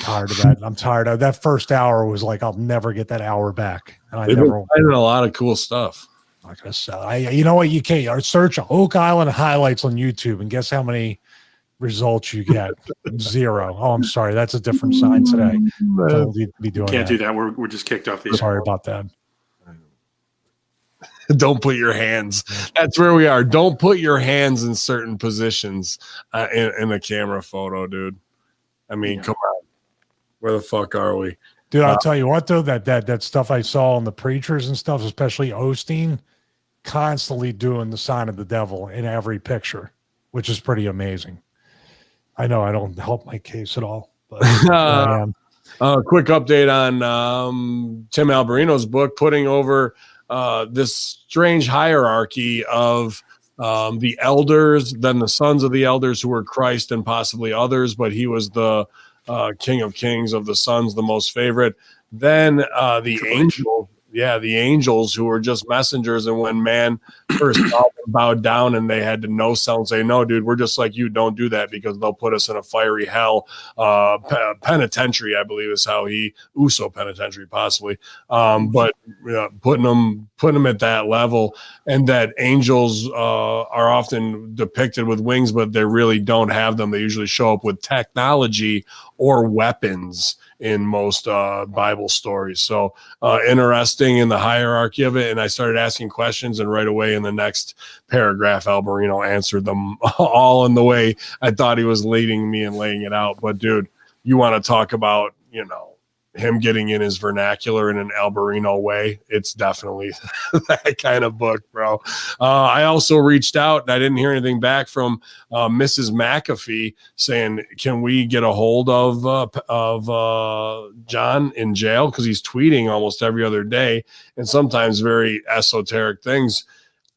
[SPEAKER 2] Tired of that. I'm tired of that. First hour was like, I'll never get that hour back. And I
[SPEAKER 1] They've been finding a lot of cool stuff.
[SPEAKER 2] Like I said, you know what? You can't search Oak Island highlights on YouTube and guess how many results you get? 0. Oh, I'm sorry. That's a different sign today. Don't be doing
[SPEAKER 5] Can't do that. We're just kicked off the.
[SPEAKER 2] Sorry about that.
[SPEAKER 1] Don't put your hands. That's where we are. Don't put your hands in certain positions in a camera photo, dude. I mean, come on. Where the fuck are we?
[SPEAKER 2] Dude, I'll tell you what, though, that stuff I saw on the preachers and stuff, especially Osteen, constantly doing the sign of the devil in every picture, which is pretty amazing. I know I don't help my case at all, but here I am.
[SPEAKER 1] Quick update on Tim Alberino's book, putting over this strange hierarchy of the elders, then the sons of the elders who were Christ and possibly others, but he was the King of Kings of the sons, the most favorite. Then the angels, the angels who were just messengers. And when man first bowed down and they had to no sell and say, no, dude, we're just like you. Don't do that because they'll put us in a fiery hell. Penitentiary, I believe, is how Uso penitentiary, possibly. But putting them at that level, and that angels are often depicted with wings, but they really don't have them. They usually show up with technology or weapons in most Bible stories. So interesting in the hierarchy of it. And I started asking questions, and right away in the next paragraph, Alberino answered them all in the way I thought he was leading me and laying it out. But dude, you want to talk about, him getting in his vernacular in an Alberino way. It's definitely that kind of book, bro. I also reached out and I didn't hear anything back from Mrs. McAfee saying, can we get a hold of John in jail? Because he's tweeting almost every other day and sometimes very esoteric things.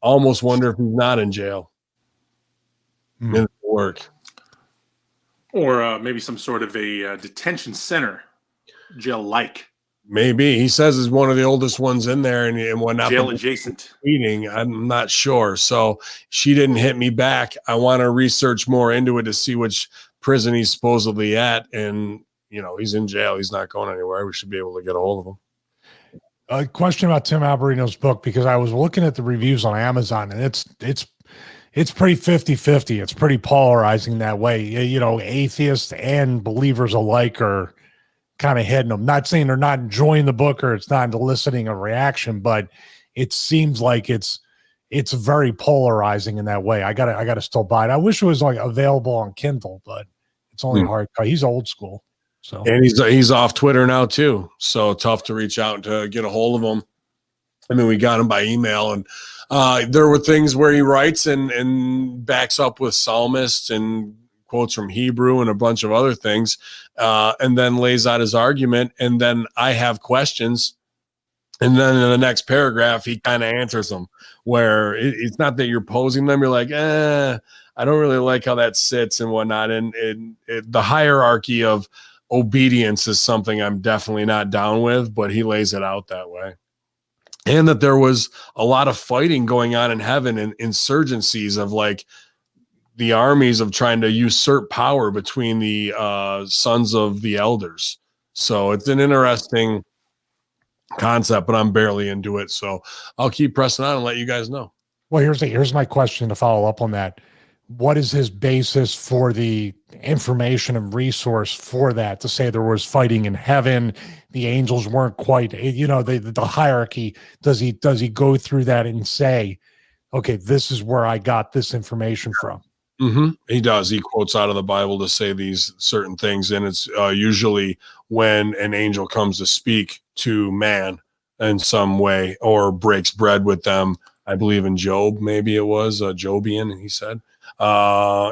[SPEAKER 1] Almost wonder if he's not in jail. In work.
[SPEAKER 5] Or maybe some sort of a detention center. Jail-like.
[SPEAKER 1] Maybe. He says is one of the oldest ones in there and whatnot.
[SPEAKER 5] Jail adjacent.
[SPEAKER 1] Tweeting, I'm not sure. So she didn't hit me back. I want to research more into it to see which prison he's supposedly at. And, he's in jail. He's not going anywhere. We should be able to get a hold of him.
[SPEAKER 2] A question about Tim Alberino's book, because I was looking at the reviews on Amazon, and it's pretty 50-50. It's pretty polarizing that way. Atheists and believers alike are kind of hitting them. Not saying they're not enjoying the book or it's not eliciting a reaction, but it seems like it's very polarizing in that way. I gotta still buy it. I wish it was like available on Kindle, but it's only hard. He's old school. So,
[SPEAKER 1] and he's off Twitter now too. So tough to reach out to get a hold of him. I mean, we got him by email, and there were things where he writes and backs up with psalmists and quotes from Hebrew and a bunch of other things, and then lays out his argument. And then I have questions. And then in the next paragraph, he kind of answers them, where it's not that you're posing them. You're like, I don't really like how that sits and whatnot. And the hierarchy of obedience is something I'm definitely not down with, but he lays it out that way. And that there was a lot of fighting going on in heaven and insurgencies of like the armies of trying to usurp power between the sons of the elders. So it's an interesting concept, but I'm barely into it. So I'll keep pressing on and let you guys know.
[SPEAKER 2] Well, here's my question to follow up on that. What is his basis for the information and resource for that, to say there was fighting in heaven, the angels weren't quite, the hierarchy? Does he go through that and say, okay, this is where I got this information from?
[SPEAKER 1] He does. He quotes out of the Bible to say these certain things, and it's usually when an angel comes to speak to man in some way or breaks bread with them. I believe in Job, maybe it was Jobian, he said,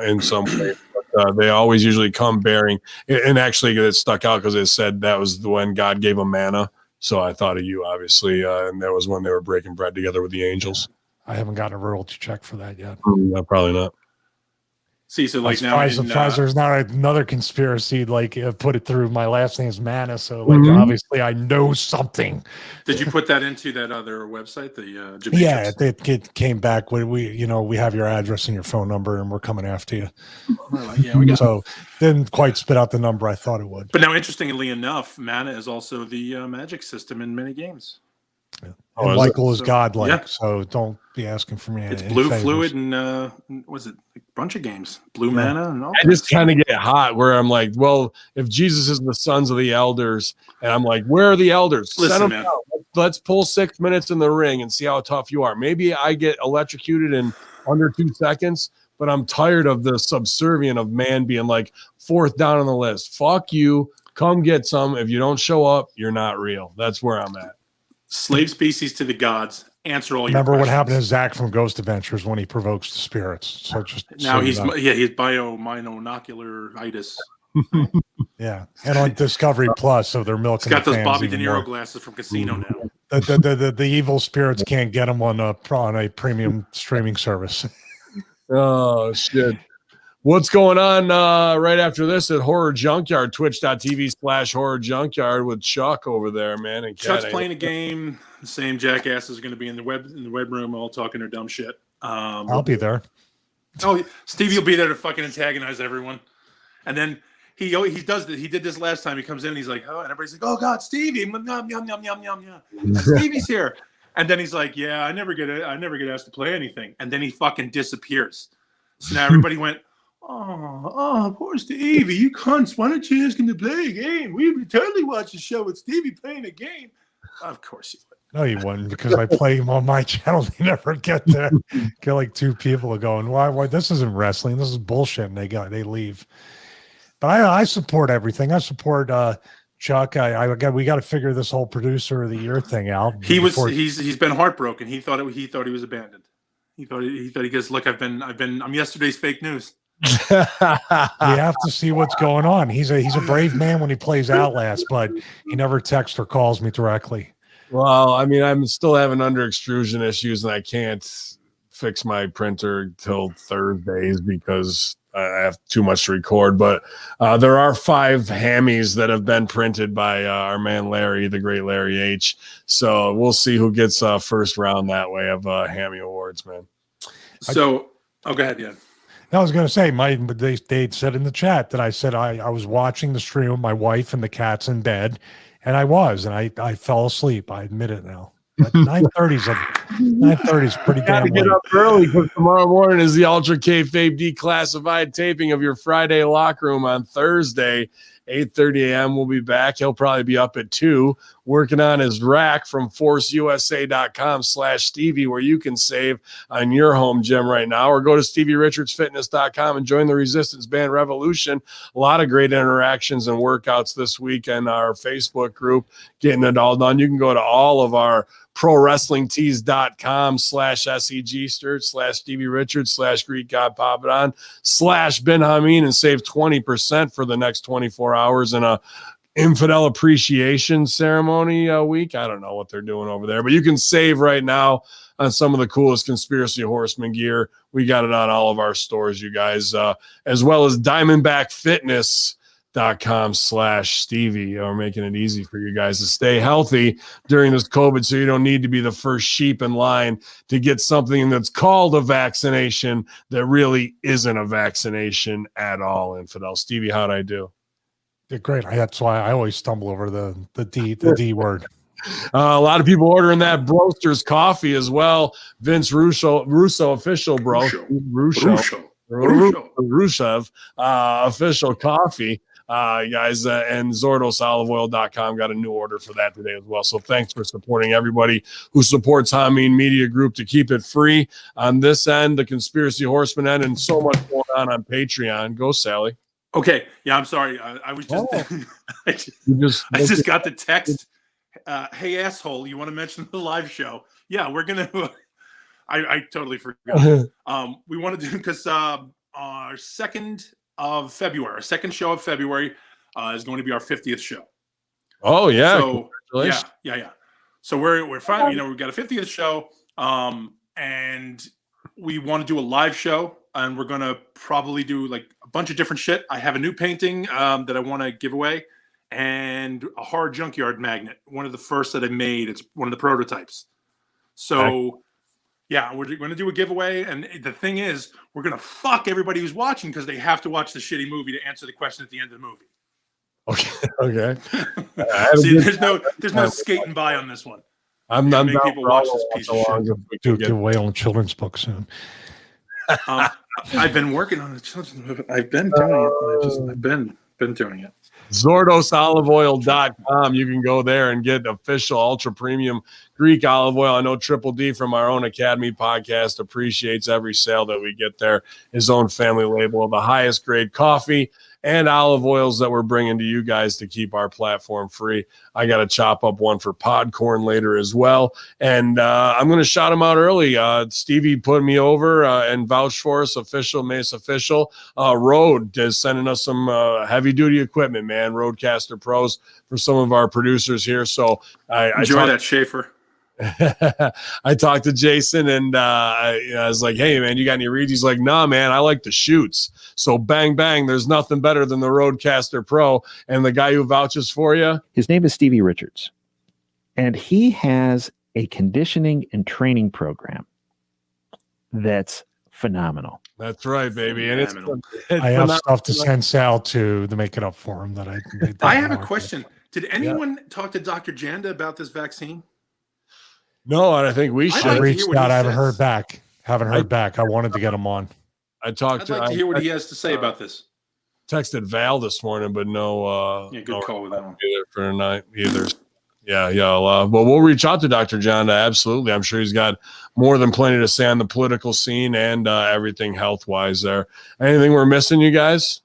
[SPEAKER 1] in some way. But, they always usually come bearing, and actually it stuck out because it said that was when God gave them manna. So I thought of you, obviously, and that was when they were breaking bread together with the angels.
[SPEAKER 2] I haven't gotten a royalty check for that yet.
[SPEAKER 1] No, probably not.
[SPEAKER 5] See, so like
[SPEAKER 2] I'm surprised there's not another conspiracy put it through. My last name is Manna, so obviously I know something.
[SPEAKER 5] Did you put that into that other website, the
[SPEAKER 2] yeah, it came back when we have your address and your phone number, and we're coming after you.
[SPEAKER 5] Yeah, we got
[SPEAKER 2] so didn't quite spit out the number I thought it would.
[SPEAKER 5] But now, interestingly enough, Manna is also the magic system in many games.
[SPEAKER 2] Yeah. And Michael is godlike, so don't be asking for me.
[SPEAKER 5] It's blue fluid and was it a bunch of games? Blue mana and all.
[SPEAKER 1] I just kind of get hot where I'm like, well, if Jesus is the sons of the elders, and I'm like, where are the elders?
[SPEAKER 5] Listen, man.
[SPEAKER 1] Let's pull 6 minutes in the ring and see how tough you are. Maybe I get electrocuted in under 2 seconds, but I'm tired of the subservient of man being like 4th down on the list. Fuck you. Come get some. If you don't show up, you're not real. That's where I'm at.
[SPEAKER 5] slave species to the gods. Answer all
[SPEAKER 2] Remember
[SPEAKER 5] your
[SPEAKER 2] what
[SPEAKER 5] questions.
[SPEAKER 2] happened to Zach from Ghost Adventures when he provokes the spirits. So just
[SPEAKER 5] Now
[SPEAKER 2] so
[SPEAKER 5] he's
[SPEAKER 2] you know.
[SPEAKER 5] he's bio-monocularitis.
[SPEAKER 2] Yeah, and on Discovery Plus, so they're
[SPEAKER 5] He's
[SPEAKER 2] milking
[SPEAKER 5] got
[SPEAKER 2] the
[SPEAKER 5] those
[SPEAKER 2] fans
[SPEAKER 5] Bobby De
[SPEAKER 2] even
[SPEAKER 5] Niro
[SPEAKER 2] more.
[SPEAKER 5] glasses from Casino now.
[SPEAKER 2] The evil spirits can't get them on a premium streaming service.
[SPEAKER 1] Oh shit. What's going on right after this at Horror Junkyard, twitch.tv/Horror Junkyard with Chuck over there, man. And
[SPEAKER 5] Chuck's
[SPEAKER 1] Kat.
[SPEAKER 5] playing a game. The same jackasses are going to be in the web room, all talking their dumb shit.
[SPEAKER 2] I'll be there.
[SPEAKER 5] Oh, Stevie will be there to fucking antagonize everyone, and then he does this. He did this last time. He comes in and he's like, oh, and everybody's like, oh God, Stevie, yum yum yum yum yum yum. Stevie's here, and then he's like, yeah, I never get asked to play anything, and then he fucking disappears. So now everybody went, oh, poor Stevie, you cunts. Why don't you ask him to play a game? We would totally watch a show with Stevie playing a game. Of course you would.
[SPEAKER 2] No, you wouldn't, because I play him on my channel. They never get there. Get like two people going, why? This isn't wrestling. This is bullshit. And they leave. But I support everything. I support Chuck. We got to figure this whole producer of the year thing out.
[SPEAKER 5] He's been heartbroken. He thought he was abandoned. He goes, look, I'm yesterday's fake news.
[SPEAKER 2] We have to see what's going on. He's a brave man when he plays Outlast, but he never texts or calls me directly.
[SPEAKER 1] Well, I mean, I'm still having under extrusion issues, and I can't fix my printer till Thursdays because I have too much to record. But there are 5 hammies that have been printed by our man Larry, the great Larry H. So we'll see who gets first round that way of hammy awards, man.
[SPEAKER 5] So, go ahead, yeah.
[SPEAKER 2] I was going to say, they said in the chat that I said I was watching the stream with my wife and the cats in bed. And I fell asleep. I admit it now. But 9:30 is pretty damn late.
[SPEAKER 1] Get up early because tomorrow morning is the Ultra Kayfabe declassified taping of your Friday locker room on Thursday, 8:30 a.m. We'll be back. He'll probably be up at 2 working on his rack from forceusa.com/Stevie, where you can save on your home gym right now, or go to StevieRichardsFitness.com and join the Resistance Band Revolution. A lot of great interactions and workouts this week in our Facebook group, getting it all done. You can go to all of our ProWrestlingTees.com/SEG Stevie Richards /Greek God Papadon /Ben Hameen and save 20% for the next 24 hours in a infidel appreciation ceremony week. I don't know what they're doing over there, but you can save right now on some of the coolest Conspiracy Horsemen gear. We got it on all of our stores, you guys, as well as DiamondbackFitness.com/Stevie. Are making it easy for you guys to stay healthy during this COVID, so you don't need to be the first sheep in line to get something that's called a vaccination that really isn't a vaccination at all. Infidel Stevie, how'd I do?
[SPEAKER 2] Great. That's why I always stumble over the D word.
[SPEAKER 1] A lot of people ordering that Broasters coffee as well. Vince Russo official, bro. Russo official coffee. Guys, and ZordosOliveOil.com got a new order for that today as well. So thanks for supporting everybody who supports Hameen Media Group to keep it free on this end, the Conspiracy Horseman end, and so much going on Patreon. Go, Sally.
[SPEAKER 5] Okay. Yeah, I'm sorry. I was just, I just got the text. Hey, asshole, you want to mention the live show? Yeah, we're going to, I totally forgot. We want to do, because our second show of February is going to be our 50th show.
[SPEAKER 1] Oh, yeah.
[SPEAKER 5] So, yeah. So we're finally, we've got a 50th show, and we want to do a live show. And we're going to probably do like a bunch of different shit. I have a new painting that I want to give away, and a Horror Junkyard magnet, one of the first that I made. It's one of the prototypes. So, yeah, we're going to do a giveaway. And the thing is, we're going to fuck everybody who's watching because they have to watch the shitty movie to answer the question at the end of the movie.
[SPEAKER 1] Okay.
[SPEAKER 5] See, there's no skating by on this one.
[SPEAKER 1] I'm not
[SPEAKER 5] make people watch this piece of shit.
[SPEAKER 2] Do a giveaway on children's books soon.
[SPEAKER 5] I've been working on it. I've been doing it. I've been doing it.
[SPEAKER 1] ZordosOliveOil.com. You can go there and get official ultra premium Greek olive oil. I know Triple D from our own Academy podcast appreciates every sale that we get there. His own family label of the highest grade coffee and olive oils that we're bringing to you guys to keep our platform free. I got to chop up one for Podcorn later as well. And I'm going to shout him out early. Stevie put me over and vouched for us, official, Mace official. Rode is sending us some heavy duty equipment, man. Rodecaster Pros for some of our producers here. So I
[SPEAKER 5] enjoy that, Schaefer.
[SPEAKER 1] I talked to Jason and I was like, hey, man, you got any reads? He's like, nah, man, I like the shoots. So bang, bang, there's nothing better than the Rodecaster Pro. And the guy who vouches for you?
[SPEAKER 6] His name is Stevie Richards. And he has a conditioning and training program that's phenomenal.
[SPEAKER 1] That's right, baby. And it's
[SPEAKER 2] I have stuff to send Sal to make it up for him.
[SPEAKER 5] I have a question. Did anyone talk to Dr. Janda about this vaccine?
[SPEAKER 1] No, I think we should.
[SPEAKER 2] I reached out. I haven't heard back. I wanted to get him on.
[SPEAKER 5] I'd like to hear what he has to say about this.
[SPEAKER 1] Texted Val this morning, but no.
[SPEAKER 5] Good call with that one.
[SPEAKER 1] Either for tonight, either. Yeah. But we'll reach out to Dr. Janda. Absolutely. I'm sure he's got more than plenty to say on the political scene and everything health wise there. Anything we're missing, you guys?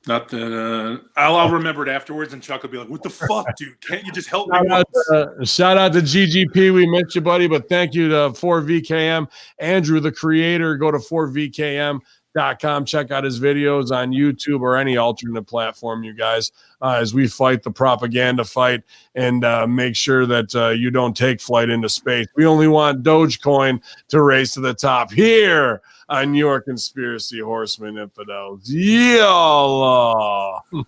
[SPEAKER 5] Not that I'll remember it afterwards, and Chuck will be like, "What the fuck, dude? Can't you just help me?"
[SPEAKER 1] Shout out to GGP. We missed you, buddy, but thank you to 4VKM. Andrew, the creator. Go to 4VKM.com. Check out his videos on YouTube or any alternate platform, you guys, as we fight the propaganda fight and make sure that you don't take flight into space. We only want Dogecoin to race to the top here on your Conspiracy Horsemen Infidels. Yalla.